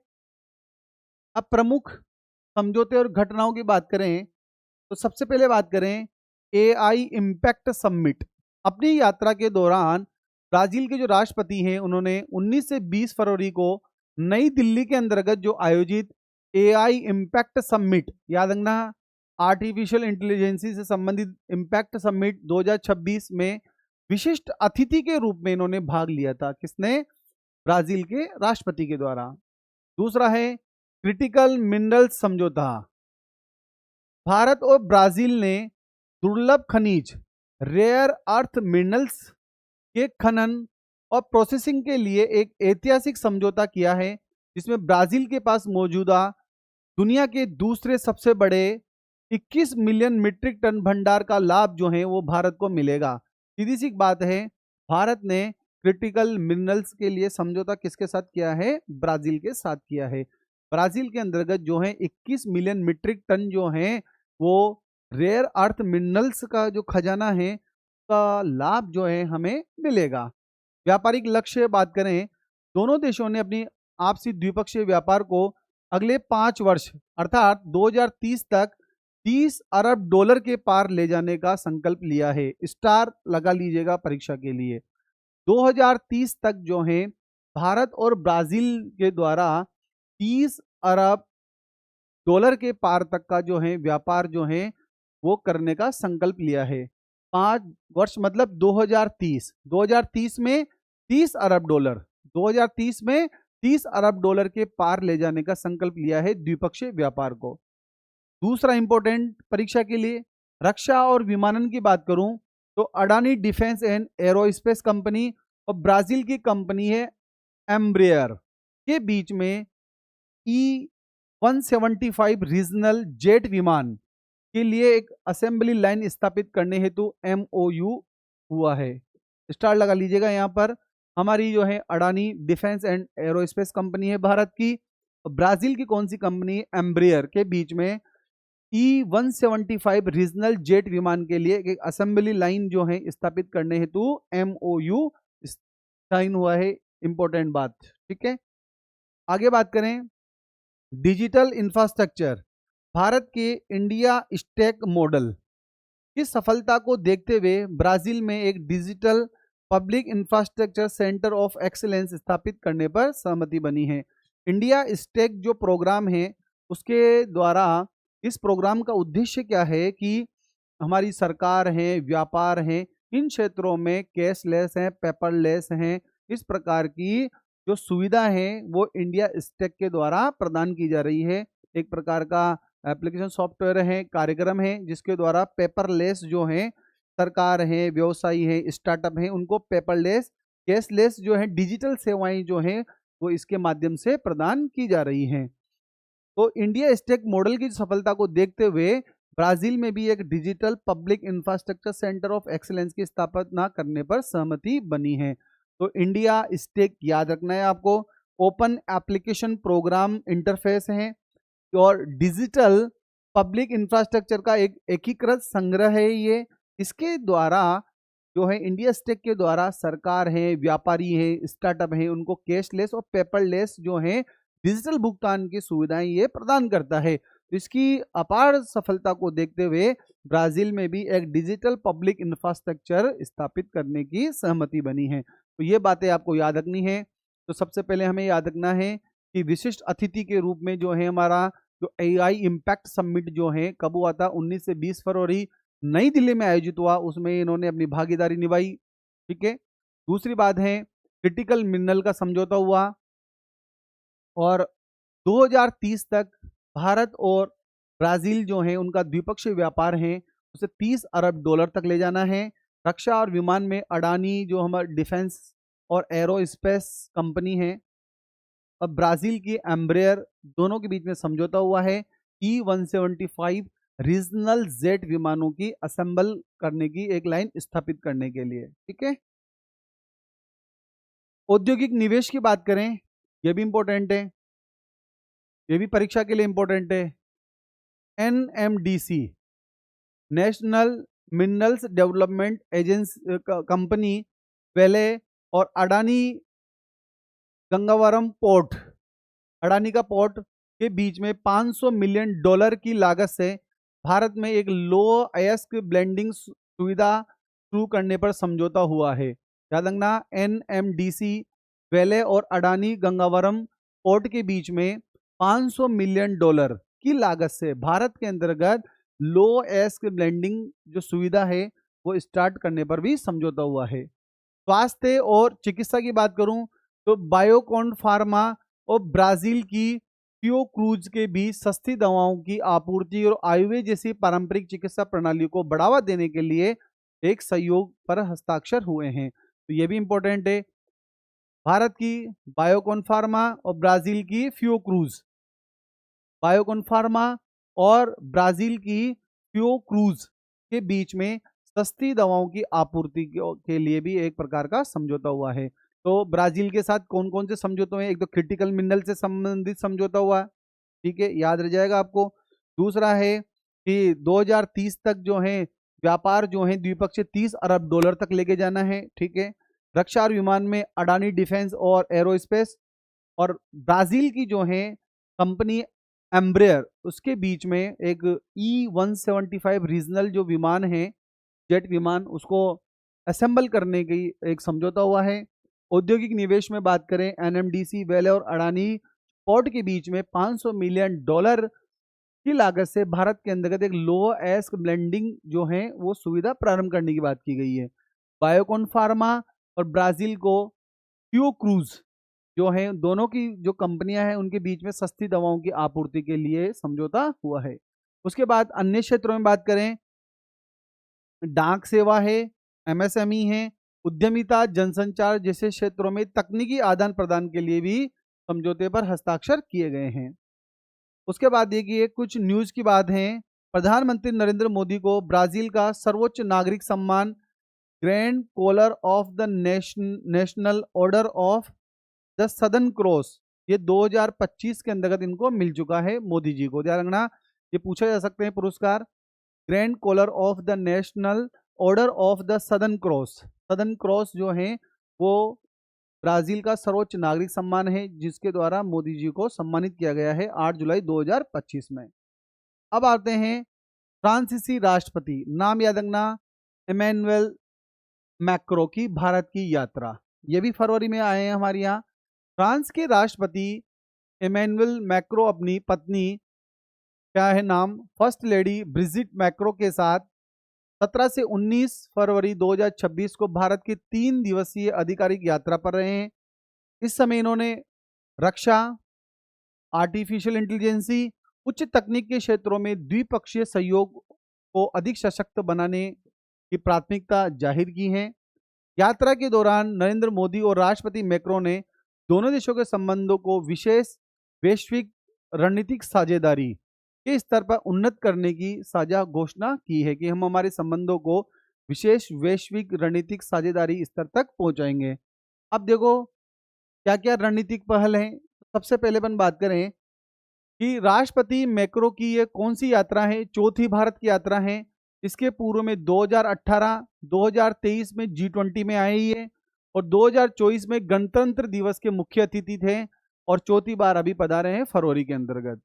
अब प्रमुख समझौते और घटनाओं की बात करें तो सबसे पहले बात करें एआई इम्पैक्ट समिट। अपनी यात्रा के दौरान ब्राजील के जो राष्ट्रपति हैं उन्होंने 19 से 20 फरवरी को नई दिल्ली के अंतर्गत जो आयोजित एआई इम्पैक्ट समिट, याद रखना आर्टिफिशियल इंटेलिजेंसी से संबंधित इम्पैक्ट समिट 2026 में विशिष्ट अतिथि के रूप में इन्होंने भाग लिया था। किसने? ब्राजील के राष्ट्रपति के द्वारा। दूसरा है क्रिटिकल मिनरल्स समझौता। भारत और ब्राजील ने दुर्लभ खनिज रेयर अर्थ मिनरल्स के खनन और प्रोसेसिंग के लिए एक ऐतिहासिक समझौता किया है, जिसमें ब्राजील के पास मौजूदा दुनिया के दूसरे सबसे बड़े 21 मिलियन मीट्रिक टन भंडार का लाभ जो है वो भारत को मिलेगा। सीधी सी बात है, भारत ने क्रिटिकल मिनरल्स के लिए समझौता किसके साथ किया है? ब्राजील के साथ किया है। ब्राजील के अंतर्गत जो है 21 मिलियन मीट्रिक टन जो है वो रेयर अर्थ मिनरल्स का जो खजाना है का लाभ जो है हमें मिलेगा। व्यापारिक लक्ष्य बात करें, दोनों देशों ने अपनी आपसी द्विपक्षीय व्यापार को अगले 5 वर्ष अर्थात 2030 तक 30 अरब डॉलर के पार ले जाने का संकल्प लिया है। स्टार लगा लीजिएगा परीक्षा के लिए। 2030 तक जो है भारत और ब्राजील के द्वारा 30 अरब डॉलर के पार तक का जो है व्यापार जो है वो करने का संकल्प लिया है। 5 वर्ष मतलब 2030 में 30 अरब डॉलर, 2030 में 30 अरब डॉलर के पार ले जाने का संकल्प लिया है द्विपक्षीय व्यापार को। दूसरा इंपॉर्टेंट परीक्षा के लिए रक्षा और विमानन की बात करूं तो Adani defence and aerospace company और ब्राजील की कंपनी है एम्ब्रेयर के बीच में E-175 रीजनल जेट विमान के लिए एक असेंबली लाइन स्थापित करने हेतु MOU हुआ है। स्टार लगा लीजिएगा यहाँ पर। हमारी जो है Adani defence and aerospace company है भारत की, ब्राजील की कौन सी कंपनी? एम्ब्रेयर के बीच में E-175 रीजनल जेट विमान के लिए एक असेंबली लाइन जो है स्थापित करने हेतु MOU साइन हुआ है। इंपॉर्टेंट बात। ठीक है। आगे बात करें डिजिटल इंफ्रास्ट्रक्चर। भारत के इंडिया स्टेक मॉडल की सफलता को देखते हुए ब्राजील में एक digital public infrastructure centre of excellence स्थापित करने पर सहमति बनी है। इंडिया स्टेक जो प्रोग्राम है उसके द्वारा इस प्रोग्राम का उद्देश्य क्या है कि हमारी सरकार है, व्यापार है, इन क्षेत्रों में कैशलेस है, पेपरलेस है, इस प्रकार की जो सुविधा है वो इंडिया स्टेक के द्वारा प्रदान की जा रही है। एक प्रकार का एप्लीकेशन सॉफ्टवेयर है, कार्यक्रम है, जिसके द्वारा पेपरलेस जो है सरकार है, व्यवसायी है, स्टार्टअप है, उनको पेपरलेस, कैशलेस जो है डिजिटल सेवाएं जो है वो इसके माध्यम से प्रदान की जा रही हैं। तो इंडिया स्टेक मॉडल की सफलता को देखते हुए ब्राजील में भी एक digital public infrastructure centre of excellence की स्थापना करने पर सहमति बनी है। तो इंडिया स्टेक याद रखना है आपको। ओपन एप्लीकेशन प्रोग्राम इंटरफेस है और डिजिटल पब्लिक इंफ्रास्ट्रक्चर का एक एकीकृत संग्रह है ये। इसके द्वारा जो है इंडिया स्टेक के द्वारा सरकार है, व्यापारी है, स्टार्टअप है, उनको कैशलेस और पेपरलेस जो है डिजिटल भुगतान की सुविधाएं ये प्रदान करता है। तो इसकी अपार सफलता को देखते हुए ब्राजील में भी एक डिजिटल पब्लिक इंफ्रास्ट्रक्चर स्थापित करने की सहमति बनी है। तो ये बातें आपको याद रखनी है। तो सबसे पहले हमें याद रखना है कि विशिष्ट अतिथि के रूप में जो है हमारा जो एआई इम्पैक्ट समिट जो है कब हुआ था? 19 से 20 फरवरी नई दिल्ली में आयोजित हुआ, उसमें इन्होंने अपनी भागीदारी निभाई। ठीक है। दूसरी बात है क्रिटिकल मिनरल का समझौता हुआ और 2030 तक भारत और ब्राजील जो है उनका द्विपक्षीय व्यापार है उसे 30 अरब डॉलर तक ले जाना है। रक्षा और विमान में अडानी जो हमारा डिफेंस और एरोस्पेस कंपनी है और ब्राजील की एम्ब्रेयर, दोनों के बीच में समझौता हुआ है E-175 रीजनल जेट विमानों की असेंबल करने की एक लाइन स्थापित करने के लिए। ठीक है। औद्योगिक निवेश की बात करें, ये भी इंपॉर्टेंट है, ये भी परीक्षा के लिए इंपॉर्टेंट है। NMDC, national minerals development agency company वेले और अडानी गंगावरम पोर्ट, अडानी का पोर्ट के बीच में $500 मिलियन की लागत से भारत में एक लो अयस्क ब्लेंडिंग सुविधा शुरू करने पर समझौता हुआ है। याद रखना, NMDC वेले और अडानी गंगावरम पोर्ट के बीच में $500 मिलियन की लागत से भारत के अंतर्गत लो अयस्क ब्लेंडिंग जो सुविधा है वो स्टार्ट करने पर भी समझौता हुआ है। स्वास्थ्य और चिकित्सा की बात करूं तो बायोकॉन फार्मा और ब्राजील की फियोक्रूज के बीच सस्ती दवाओं की आपूर्ति और आयुर्वेद जैसी पारंपरिक चिकित्सा प्रणाली को बढ़ावा देने के लिए एक सहयोग पर हस्ताक्षर हुए हैं। तो ये भी इंपॉर्टेंट है। भारत की बायोकॉन फार्मा और ब्राजील की फियोक्रूज, बायोकॉन फार्मा और ब्राजील की फियोक्रूज के बीच में सस्ती दवाओं की आपूर्ति के लिए भी एक प्रकार का समझौता हुआ है। तो ब्राजील के साथ कौन कौन से समझौते हुए? एक तो क्रिटिकल मिनरल से संबंधित समझौता हुआ, ठीक है, याद रह जाएगा आपको। दूसरा है कि 2030 तक जो है व्यापार जो है द्विपक्षीय $30 अरब तक लेके जाना है, ठीक है। रक्षा और विमान में अडानी डिफेंस और एरोस्पेस, और ब्राजील की जो है कंपनी एम्ब्रेयर, उसके बीच में एक E-175 रीजनल जो विमान है, जेट विमान, उसको असेंबल करने की एक समझौता हुआ है। औद्योगिक निवेश में बात करें, NMDC वेले और अडानी पोर्ट के बीच में $500 मिलियन की लागत से भारत के अंतर्गत एक लो एस्क ब्लेंडिंग जो है वो सुविधा प्रारंभ करने की बात की गई है। बायोकॉन फार्मा और ब्राजील को फियोक्रूज जो है, दोनों की जो कंपनियां हैं उनके बीच में सस्ती दवाओं की आपूर्ति के लिए समझौता हुआ है। उसके बाद अन्य क्षेत्रों में बात करें, डाक सेवा है, MSME है, उद्यमिता, जनसंचार जैसे क्षेत्रों में तकनीकी आदान प्रदान के लिए भी समझौते पर हस्ताक्षर किए गए हैं। उसके बाद देखिए कुछ न्यूज की बात है। प्रधानमंत्री नरेंद्र मोदी को ब्राजील का सर्वोच्च नागरिक सम्मान grand collar of the national order of the southern cross, ये 2025 के अंतर्गत इनको मिल चुका है मोदी जी को। ध्यान रखना, ये पूछा जा सकते हैं पुरस्कार। Grand collar of the national order of the southern cross, southern cross जो है वो ब्राजील का सर्वोच्च नागरिक सम्मान है जिसके द्वारा मोदी जी को सम्मानित किया गया है 8 जुलाई 2025 में। अब आते हैं फ्रांसीसी राष्ट्रपति, नाम याद रखना, इमैनुअल मैक्रो की भारत की यात्रा, ये भी फरवरी में आए हैं हमारे यहाँ। फ्रांस के राष्ट्रपति इमैनुअल मैक्रो अपनी पत्नी, क्या है नाम, फर्स्ट लेडी ब्रिजिट मैक्रो के साथ 17 से 19 फरवरी 2026 को भारत की 3 दिवसीय आधिकारिक यात्रा पर रहे हैं। इस समय इन्होंने रक्षा, आर्टिफिशियल इंटेलिजेंसी, उच्च तकनीक के क्षेत्रों में द्विपक्षीय सहयोग को अधिक सशक्त बनाने की प्राथमिकता जाहिर की है। यात्रा के दौरान नरेंद्र मोदी और राष्ट्रपति मैक्रो ने दोनों देशों के संबंधों को विशेष वैश्विक रणनीतिक साझेदारी के स्तर पर उन्नत करने की साझा घोषणा की है कि हम हमारे संबंधों को विशेष वैश्विक रणनीतिक साझेदारी स्तर तक पहुंचाएंगे। अब देखो क्या क्या रणनीतिक पहल है। सबसे पहले अपन बात करें कि राष्ट्रपति मैक्रो की ये कौन सी यात्रा है, चौथी भारत की यात्रा है। इसके पूर्व में 2018, 2023 में G20 में आए ही है और 2024 में गणतंत्र दिवस के मुख्य अतिथि थे और चौथी बार अभी पधारे हैं फरवरी के अंतर्गत।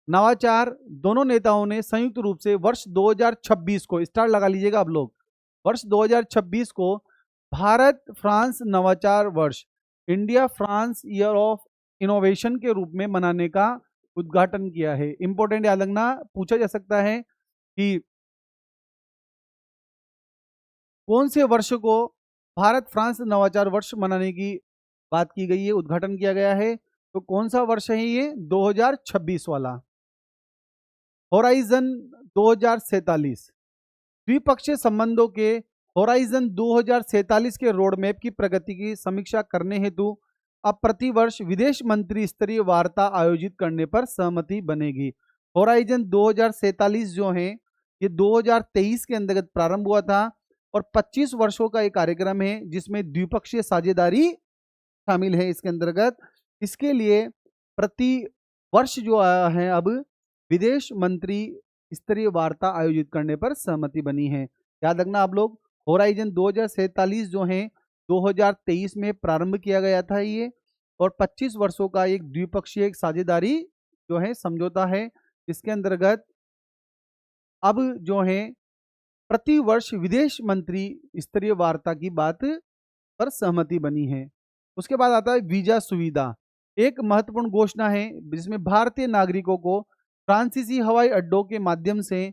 नवाचार, दोनों नेताओं ने संयुक्त रूप से वर्ष 2026 को, स्टार लगा लीजिएगा आप लोग, वर्ष 2026 को भारत फ्रांस नवाचार वर्ष, India France year of innovation के रूप में मनाने का उद्घाटन किया है। इंपॉर्टेंट याद रखना, पूछा जा सकता है कि कौन से वर्ष को भारत फ्रांस नवाचार वर्ष मनाने की बात की गई है, उद्घाटन किया गया है, तो कौन सा वर्ष है ये? 2026 वाला। होराइजन 2047, द्विपक्षीय संबंधों के होराइजन 2047 के रोड मैप की प्रगति की समीक्षा करने हेतु अब प्रतिवर्ष विदेश मंत्री स्तरीय वार्ता आयोजित करने पर सहमति बनेगी। होराइजन 2047 जो है ये 2023 के अंतर्गत प्रारंभ हुआ था और 25 वर्षों का एक कार्यक्रम है जिसमें द्विपक्षीय साझेदारी शामिल है। इसके अंतर्गत इसके लिए प्रति वर्ष जो है अब विदेश मंत्री स्तरीय वार्ता आयोजित करने पर सहमति बनी है। याद रखना आप लोग, होराइजन 2047 जो है 2023 में प्रारंभ किया गया था ये, और 25 वर्षों का एक द्विपक्षीय एक साझेदारी जो है समझौता है। इसके अंतर्गत अब जो है प्रति वर्ष विदेश मंत्री स्तरीय वार्ता की बात पर सहमति बनी है। उसके बाद आता है वीजा सुविधा। एक महत्वपूर्ण घोषणा है जिसमें भारतीय नागरिकों को फ्रांसीसी हवाई अड्डों के माध्यम से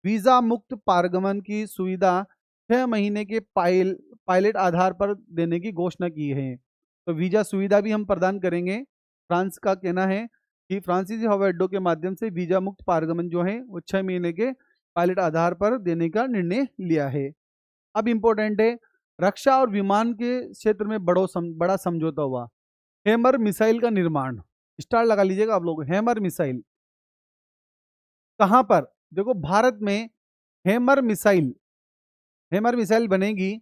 वीजा मुक्त पारगमन की सुविधा 6 महीने के पायलट आधार पर देने की घोषणा की है। तो वीजा सुविधा भी हम प्रदान करेंगे। फ्रांस का कहना है कि फ्रांसीसी हवाई अड्डों के माध्यम से वीजा मुक्त पारगमन जो है वो 6 महीने के पायलट आधार पर देने का निर्णय लिया है। अब इम्पोर्टेंट है, रक्षा और विमान के क्षेत्र में बड़ा समझौता हुआ। हैमर मिसाइल का निर्माण, स्टार लगा लीजिएगा आप लोग। हैमर मिसाइल कहां पर? देखो, भारत में हैमर मिसाइल बनेगी।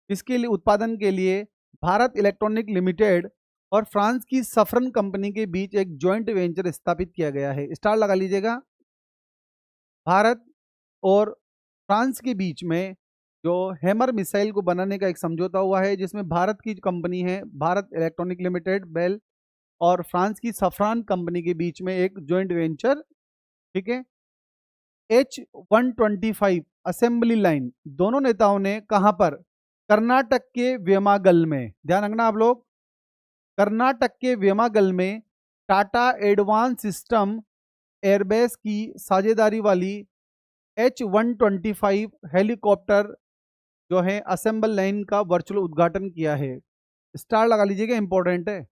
इसके लिए उत्पादन के लिए भारत इलेक्ट्रॉनिक लिमिटेड और फ्रांस की सफरन कंपनी के बीच एक जॉइंट वेंचर स्थापित किया गया है। स्टार लगा लीजिएगा। भारत और फ्रांस के बीच में जो हैमर मिसाइल को बनाने का एक समझौता हुआ है, जिसमें भारत की कंपनी है भारत इलेक्ट्रॉनिक लिमिटेड बेल और फ्रांस की सफरान कंपनी के बीच में एक जॉइंट वेंचर, ठीक है। H-125 असेंबली लाइन दोनों नेताओं ने कहां पर? कर्नाटक के वेमागल में। ध्यान रखना आप लोग, कर्नाटक के वेमागल में टाटा एडवांस सिस्टम एयरबेस की साझेदारी वाली H-125 हेलीकॉप्टर जो है असेंबल लाइन का वर्चुअल उद्घाटन किया है। स्टार लगा लीजिएगा, इंपॉर्टेंट है।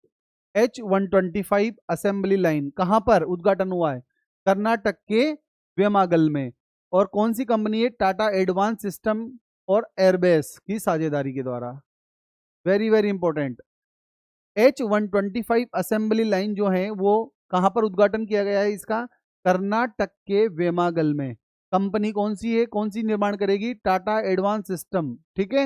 H-125 असेंबली लाइन कहां पर उद्घाटन हुआ है? कर्नाटक के वेमागल में। और कौन सी कंपनी है? टाटा एडवांस सिस्टम और एयरबेस की साझेदारी के द्वारा। Very very important. H-125 assembly line जो है वो कहां पर उद्घाटन किया गया है इसका? कर्नाटक के वेमागल में। कंपनी कौन सी है? कौन सी निर्माण करेगी? टाटा एडवांस सिस्टम, ठीक है।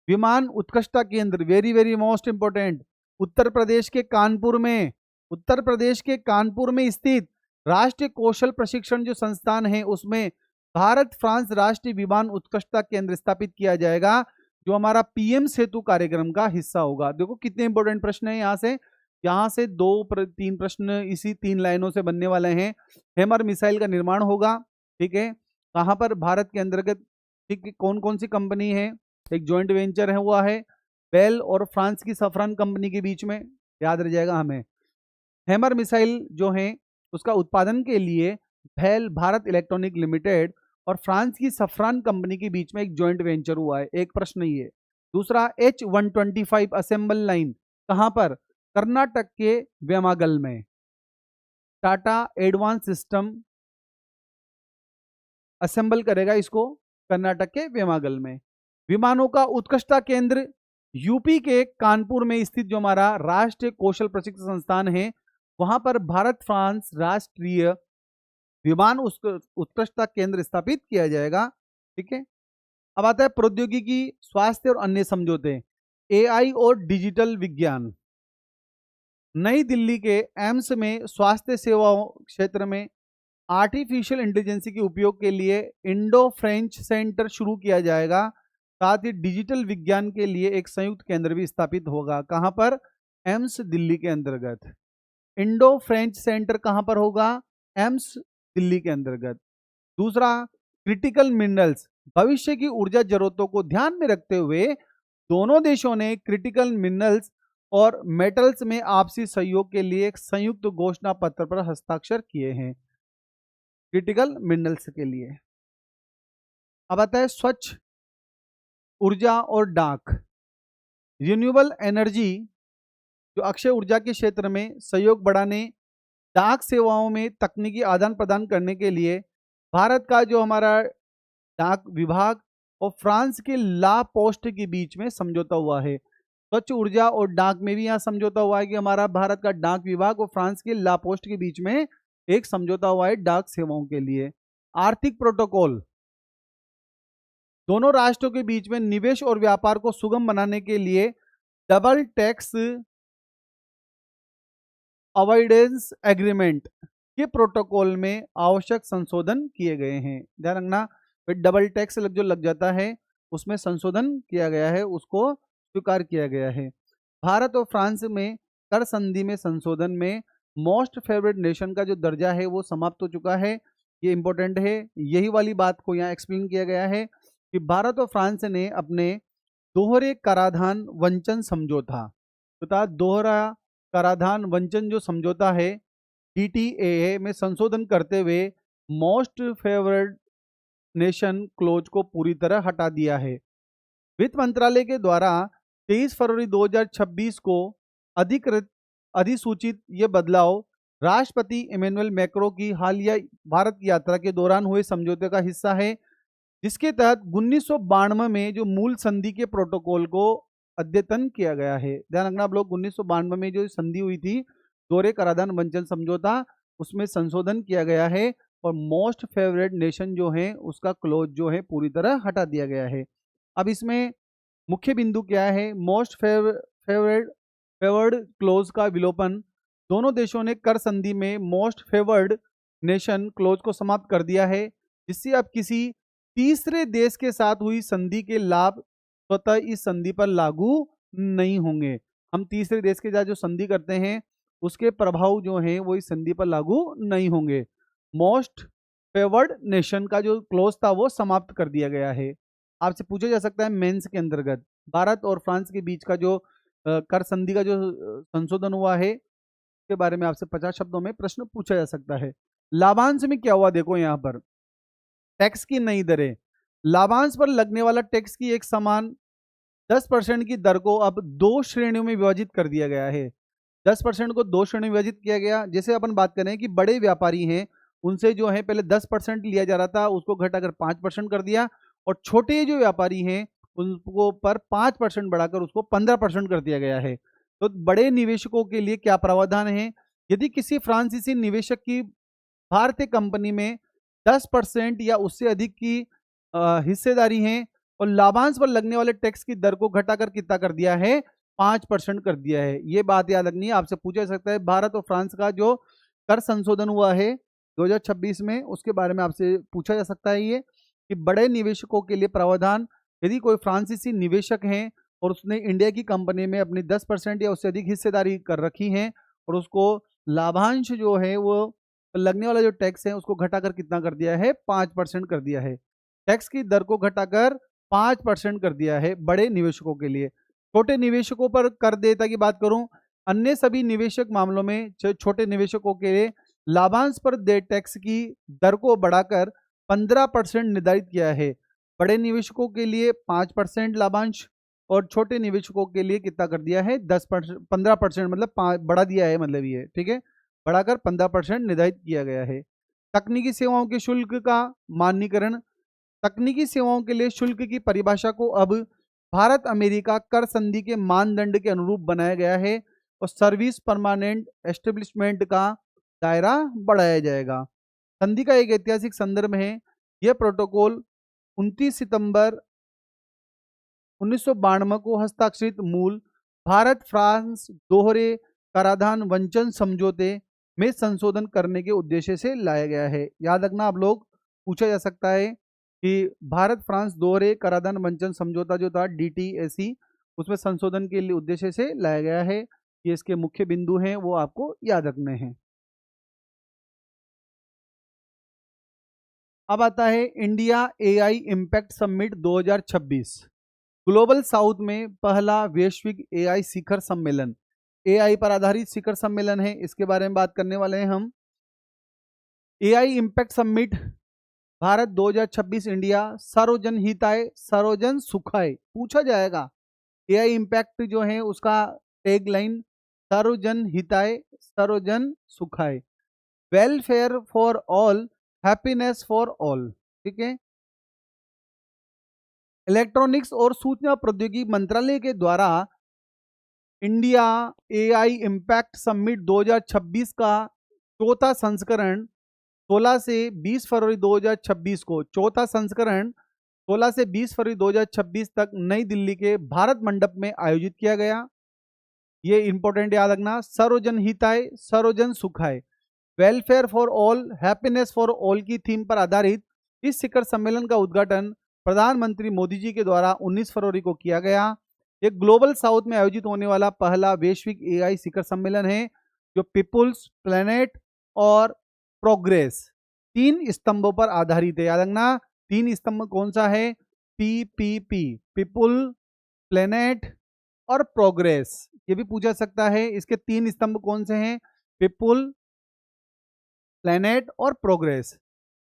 विमान उत्कृष्टता केंद्र, very very most important, Uttar Pradesh के कानपुर में, उत्तर प्रदेश के कानपुर में स्थित राष्ट्रीय कौशल प्रशिक्षण जो संस्थान है उसमें भारत फ्रांस राष्ट्रीय विमान उत्कृष्टता केंद्र स्थापित किया जाएगा, जो हमारा पीएम सेतु कार्यक्रम का हिस्सा होगा। देखो कितने इंपॉर्टेंट प्रश्न है यहाँ से 2-3 प्रश्न इसी 3 लाइनों से बनने वाले हैं। हैमर मिसाइल का निर्माण होगा, ठीक है। कहां पर? भारत के अंतर्गत, ठीक है। कौन कौन सी कंपनी है? एक जॉइंट वेंचर है हुआ है बेल और फ्रांस की सफरान कंपनी के बीच में, याद रह जाएगा हमें। हैमर मिसाइल जो है उसका उत्पादन के लिए बेल भारत इलेक्ट्रॉनिक लिमिटेड और फ्रांस की सफरान कंपनी के बीच में एक जॉइंट वेंचर हुआ है। एक प्रश्न ये। दूसरा, H-125 असेंबल लाइन कहां पर? कर्नाटक के वेमागल में। टाटा एडवांस सिस्टम असेंबल करेगा इसको कर्नाटक के वेमागल में। विमानों का उत्कृष्टता केंद्र यूपी के कानपुर में स्थित जो हमारा राष्ट्रीय कौशल प्रशिक्षण संस्थान है, वहां पर भारत फ्रांस राष्ट्रीय विमान उत्कृष्टता केंद्र स्थापित किया जाएगा, ठीक है। अब आता है प्रौद्योगिकी, स्वास्थ्य और अन्य समझौते। एआई और डिजिटल विज्ञान। नई दिल्ली के एम्स में स्वास्थ्य सेवाओं क्षेत्र में आर्टिफिशियल इंटेलिजेंस के उपयोग के लिए इंडो फ्रेंच सेंटर शुरू किया जाएगा। साथ ही डिजिटल विज्ञान के लिए एक संयुक्त केंद्र भी स्थापित होगा। कहां पर? एम्स दिल्ली के अंतर्गत। इंडो फ्रेंच सेंटर कहां पर होगा? एम्स दिल्ली के अंतर्गत। दूसरा, क्रिटिकल मिनरल्स, भविष्य की ऊर्जा जरूरतों को ध्यान में रखते हुए दोनों देशों ने क्रिटिकल मिनरल्स और मेटल्स में आपसी सहयोग के लिए एक संयुक्त घोषणा पत्र पर हस्ताक्षर किए हैं, क्रिटिकल मिनरल्स के लिए। अब आता है स्वच्छ ऊर्जा और डाक। रिन्यूएबल एनर्जी जो अक्षय ऊर्जा के क्षेत्र में सहयोग बढ़ाने, डाक सेवाओं में तकनीकी आदान प्रदान करने के लिए भारत का जो हमारा डाक विभाग और फ्रांस के ला पोस्ट के बीच में समझौता हुआ है। स्वच्छ ऊर्जा और डाक में भी यहाँ समझौता हुआ है कि हमारा भारत का डाक विभाग और फ्रांस के ला पोस्ट के बीच में एक समझौता हुआ है डाक सेवाओं के लिए। आर्थिक प्रोटोकॉल, दोनों राष्ट्रों के बीच में निवेश और व्यापार को सुगम बनाने के लिए डबल टैक्स अवॉइडेंस एग्रीमेंट के प्रोटोकॉल में आवश्यक संशोधन किए गए हैं। ध्यान रखना, फिर डबल टैक्स जो लग जाता है उसमें संशोधन किया गया है, उसको स्वीकार किया गया है। भारत और फ्रांस में कर संधि में संशोधन में मोस्ट फेवरेट नेशन का जो दर्जा है वो समाप्त हो चुका है। ये इंपॉर्टेंट है, यही वाली बात को यहाँ एक्सप्लेन किया गया है कि भारत और फ्रांस ने अपने दोहरे कराधान वंचन समझौता, बता दोहरा कराधान वंचन जो समझौता है DTAA में संशोधन करते हुए मोस्ट फेवरेट नेशन क्लोज को पूरी तरह हटा दिया है। वित्त मंत्रालय के द्वारा 23 फरवरी 2026 को अधिकृत अधिसूचित ये बदलाव राष्ट्रपति इमैनुअल मैक्रों की हालिया भारत यात्रा के दौरान हुए समझौते का हिस्सा है, जिसके तहत 1992 में जो मूल संधि के प्रोटोकॉल को अद्यतन किया गया है। ध्यान रखना आप लोग, 1992 में जो संधि हुई थी दोहरे कराधान वंचन समझौता, उसमें संशोधन किया गया है और मोस्ट फेवरेट नेशन जो है उसका क्लोज जो है पूरी तरह हटा दिया गया है। अब इसमें मुख्य बिंदु क्या है? मोस्ट फेवर्ड क्लोज का विलोपन। दोनों देशों ने कर संधि में मोस्ट फेवर्ड नेशन क्लोज को समाप्त कर दिया है, जिससे अब किसी तीसरे देश के साथ हुई संधि के लाभ स्वतः इस संधि पर लागू नहीं होंगे। हम तीसरे देश के साथ जो संधि करते हैं उसके प्रभाव जो हैं वो इस संधि पर लागू नहीं होंगे। मोस्ट फेवर्ड नेशन का जो क्लोज था वो समाप्त कर दिया गया है। आपसे पूछा जा सकता है मेंस के अंतर्गत भारत और फ्रांस के बीच का जो कर संधि का जो संशोधन हुआ है के बारे में आपसे 50 शब्दों में प्रश्न पूछा जा सकता है। लाभांश में क्या हुआ? देखो यहाँ पर टैक्स की नई दरें, लाभांश पर लगने वाला टैक्स की एक समान 10% की दर को अब 2 श्रेणियों में विभाजित कर दिया गया है। 10% को 2 श्रेणी में विभाजित किया गया। जैसे अपन बात करें कि बड़े व्यापारी हैं उनसे जो है पहले 10% लिया जा रहा था, उसको घटाकर 5% कर दिया, और छोटे जो व्यापारी हैं उनको पर 5% बढ़ाकर उसको 15% कर दिया गया है। तो बड़े निवेशकों के लिए क्या प्रावधान है? यदि किसी फ्रांसीसी निवेशक की भारतीय कंपनी में 10% या उससे अधिक की हिस्सेदारी है और लाभांश पर लगने वाले टैक्स की दर को घटाकर कितना कर दिया है? 5% कर दिया है। ये बात याद रखनी है, आपसे पूछा जा सकता है। भारत और फ्रांस का जो कर संशोधन हुआ है 2026 में, उसके बारे में आपसे पूछा जा सकता है ये कि बड़े निवेशकों के लिए प्रावधान, यदि कोई फ्रांसीसी निवेशक हैं और उसने इंडिया की कंपनी में अपनी 10% या उससे अधिक हिस्सेदारी कर रखी है और उसको लाभांश जो है वो लगने वाला जो टैक्स है उसको घटाकर कितना कर दिया है? 5% कर दिया है। टैक्स की दर को घटाकर 5% कर दिया है बड़े निवेशकों के लिए। छोटे निवेशकों पर कर देयता की बात करूं, अन्य सभी निवेशक मामलों में छोटे निवेशकों के लिए लाभांश पर देय टैक्स की दर को बढ़ाकर 15% निर्धारित किया है। बड़े निवेशकों के लिए 5% लाभांश और छोटे निवेशकों के लिए कितना कर दिया है? 15%, मतलब बढ़ा दिया है, मतलब ये ठीक है, बढ़ाकर 15% निर्धारित किया गया है। तकनीकी सेवाओं के शुल्क का मान्यकरण, तकनीकी सेवाओं के लिए शुल्क की परिभाषा को अब भारत अमेरिका कर संधि के मानदंड के अनुरूप बनाया गया है और सर्विस परमानेंट एस्टेब्लिशमेंट का दायरा बढ़ाया जाएगा। संधि का एक ऐतिहासिक संदर्भ है। यह प्रोटोकॉल 29 सितंबर 1992 को हस्ताक्षरित मूल भारत फ्रांस दोहरे कराधान वंचन समझौते में संशोधन करने के उद्देश्य से लाया गया है। याद रखना आप लोग, पूछा जा सकता है कि भारत फ्रांस दोहरे कराधान वंचन समझौता जो था DTAC, उसमें संशोधन के लिए उद्देश्य से लाया गया है। ये इसके मुख्य बिंदु हैं, वो आपको याद रखने हैं। अब आता है India AI impact summit 2026, global south में पहला वैश्विक AI शिखर सम्मेलन, AI पर आधारित शिखर सम्मेलन है, इसके बारे में बात करने वाले हैं हम। AI impact summit Bharat 2026 India सर्वजन हिताय सर्वजन सुखाय पूछा जाएगा। AI इम्पैक्ट जो है उसका टैग लाइन सर्वजन हिताय सर्वजन सुखाय, welfare for all happiness for all, ठीक है। इलेक्ट्रॉनिक्स और सूचना प्रौद्योगिकी मंत्रालय के द्वारा इंडिया AI इम्पैक्ट समिट 2026 का चौथा संस्करण 16 से 20 फरवरी 2026 को, चौथा संस्करण 16 से 20 फरवरी 2026 तक नई दिल्ली के भारत मंडप में आयोजित किया गया। ये इंपॉर्टेंट याद रखना। सर्वजन हिताय, सर्वजन सुखाय, welfare for all, happiness for all की थीम पर आधारित इस शिखर सम्मेलन का उद्घाटन प्रधानमंत्री मोदी जी के द्वारा 19 फरवरी को किया गया। ये ग्लोबल साउथ में आयोजित होने वाला पहला वैश्विक एआई शिखर सम्मेलन है जो पीपुल्स, प्लेनेट और प्रोग्रेस 3 स्तंभों पर आधारित है। याद रखना 3 स्तंभ कौन सा है? पीपीपी, पीपुल, प्लेनेट और प्रोग्रेस। ये भी पूछा सकता है, इसके 3 स्तंभ कौन से हैं? पीपुल, प्लेनेट और प्रोग्रेस।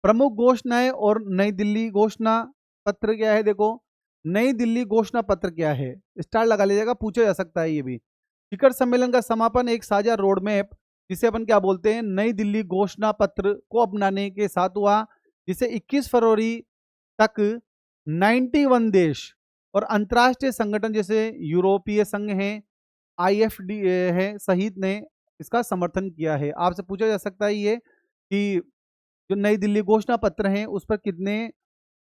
प्रमुख घोषणाएं और नई दिल्ली घोषणा पत्र क्या है? देखो, नई दिल्ली घोषणा पत्र क्या है? स्टार लगा लीजिएगा, पूछा जा सकता है ये भी। शिखर सम्मेलन का समापन एक साझा रोड मैप, जिसे अपन क्या बोलते हैं, नई दिल्ली घोषणा पत्र को अपनाने के साथ हुआ, जिसे 21 फरवरी तक 91 देश और अंतर्राष्ट्रीय संगठन जैसे यूरोपीय संघ हैं, IFD है सहित ने इसका समर्थन किया है। आपसे पूछा जा सकता है ये कि जो नई दिल्ली घोषणा पत्र हैं उस पर कितने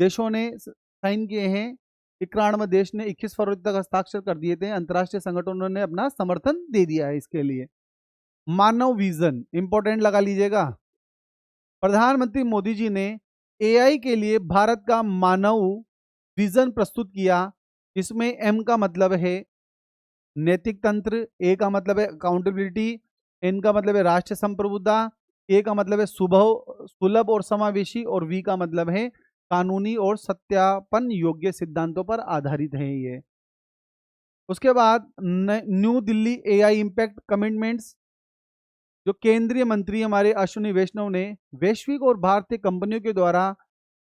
देशों ने साइन किए हैं? 91 देश ने 21 फरवरी तक हस्ताक्षर कर दिए थे। अंतर्राष्ट्रीय संगठनों ने अपना समर्थन दे दिया है इसके लिए। मानव विजन इंपॉर्टेंट लगा लीजिएगा। प्रधानमंत्री मोदी जी ने एआई के लिए भारत का मानव विजन प्रस्तुत किया। इसमें M का मतलब है नैतिक तंत्र, A का मतलब है अकाउंटेबिलिटी, N का मतलब है राष्ट्र संप्रभुता, A का मतलब है सुलभ और समावेशी और V का मतलब है कानूनी और सत्यापन योग्य सिद्धांतों पर आधारित है ये। उसके बाद new Delhi AI impact commitments, जो केंद्रीय मंत्री हमारे अश्विनी वैष्णव ने वैश्विक और भारतीय कंपनियों के द्वारा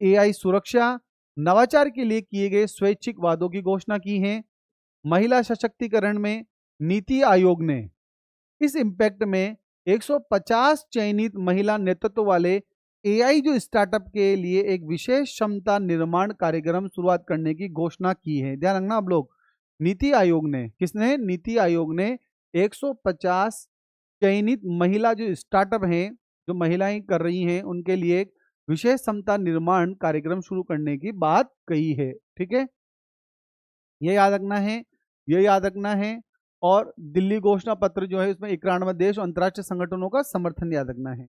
एआई सुरक्षा नवाचार के लिए किए गए स्वैच्छिक वादों की घोषणा की है। महिला सशक्तिकरण में नीति आयोग ने इस इम्पैक्ट में 150 चयनित महिला नेतृत्व वाले एआई जो स्टार्टअप के लिए एक विशेष क्षमता निर्माण कार्यक्रम शुरुआत करने की घोषणा की है। ध्यान रखना आप लोग, नीति आयोग ने, किसने? नीति आयोग ने 150 चयनित महिला जो स्टार्टअप हैं, जो महिलाएं कर रही हैं, उनके लिए एक विशेष क्षमता निर्माण कार्यक्रम शुरू करने की बात कही है। ठीक है, ये याद रखना है, ये याद रखना है। और दिल्ली घोषणा पत्र जो है उसमें 91 देश और अंतर्राष्ट्रीय संगठनों का समर्थन याद रखना है।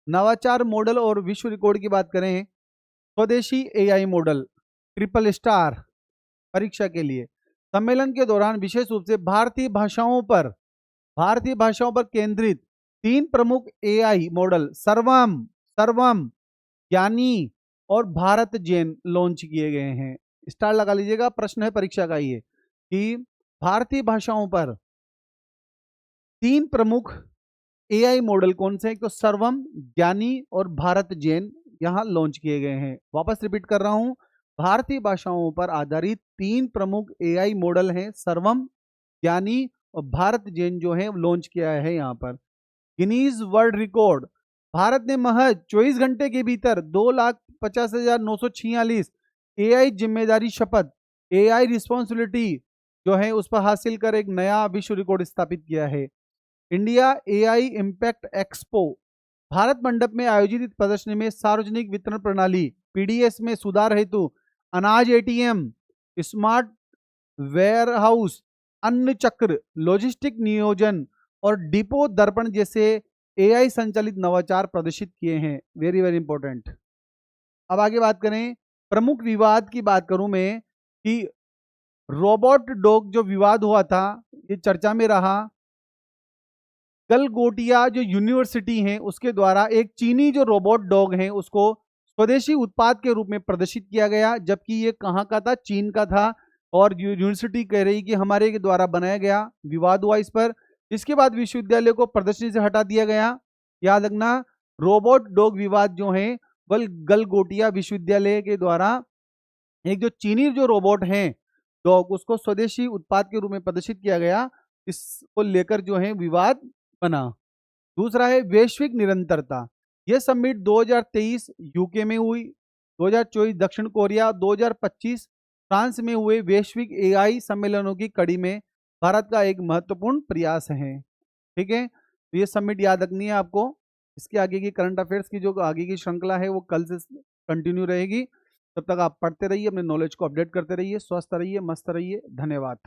नवाचार मॉडल और विश्व रिकॉर्ड की बात करें, स्वदेशी एआई मॉडल ट्रिपल स्टार परीक्षा के लिए सम्मेलन के दौरान विशेष रूप से भारतीय भाषाओं पर केंद्रित 3 प्रमुख एआई मॉडल सर्वम, ज्ञानी और भारत जैन लॉन्च किए गए हैं। स्टार लगा लीजिएगा, प्रश्न है परीक्षा का ये कि भारतीय भाषाओं पर 3 प्रमुख एआई मॉडल कौन से हैं? तो सर्वम, ज्ञानी और भारत जैन यहां लॉन्च किए गए हैं। वापस रिपीट कर रहा हूं, भारतीय भाषाओं पर आधारित 3 प्रमुख एआई मॉडल हैं, सर्वम, ज्ञानी और भारत जैन जो है लॉन्च किया है यहां पर। गिनीज वर्ल्ड रिकॉर्ड, भारत ने महज 24 घंटे के भीतर 2,50,946 एआई जिम्मेदारी शपथ, एआई रिस्पॉन्सिबिलिटी जो है उस पर हासिल कर एक नया विश्व रिकॉर्ड स्थापित किया है। India AI impact expo, Bharat मंडप में आयोजित प्रदर्शनी में सार्वजनिक वितरण प्रणाली पीडीएस में सुधार हेतु अनाज एटीएम, स्मार्ट वेयर हाउस, अन्न चक्र, लॉजिस्टिक नियोजन और डिपो दर्पण जैसे एआई संचालित नवाचार प्रदर्शित किए हैं। Very very important. अब आगे बात करें, प्रमुख विवाद की बात करूं मैं कि रोबोट डॉग जो विवाद हुआ था ये चर्चा में रहा। गलगोटिया जो यूनिवर्सिटी है उसके द्वारा एक चीनी जो रोबोट डॉग है उसको स्वदेशी उत्पाद के रूप में प्रदर्शित किया गया, जबकि ये कहाँ का था? चीन का था। और यूनिवर्सिटी कह रही कि हमारे द्वारा बनाया गया, विवाद हुआ इस पर। इसके बाद विश्वविद्यालय को प्रदर्शनी से हटा दिया गया। याद रखना, रोबोट डॉग विवाद जो है गलगोटिया विश्वविद्यालय के द्वारा एक जो चीनी जो रोबोट है डॉग उसको स्वदेशी उत्पाद के रूप में प्रदर्शित किया गया, इसको लेकर जो है विवाद बना। दूसरा है वैश्विक निरंतरता, यह समिट 2023 यूके में हुई, 2024 दक्षिण कोरिया, 2025 फ्रांस में हुए वैश्विक एआई सम्मेलनों की कड़ी में भारत का एक महत्वपूर्ण प्रयास है। ठीक है, तो ये समिट याद रखनी है आपको। इसके आगे की करंट अफेयर्स की जो आगे की श्रृंखला है वो कल से कंटिन्यू रहेगी। तब तक आप पढ़ते रहिए, अपने नॉलेज को अपडेट करते रहिए, स्वस्थ रहिए, मस्त रहिए। धन्यवाद।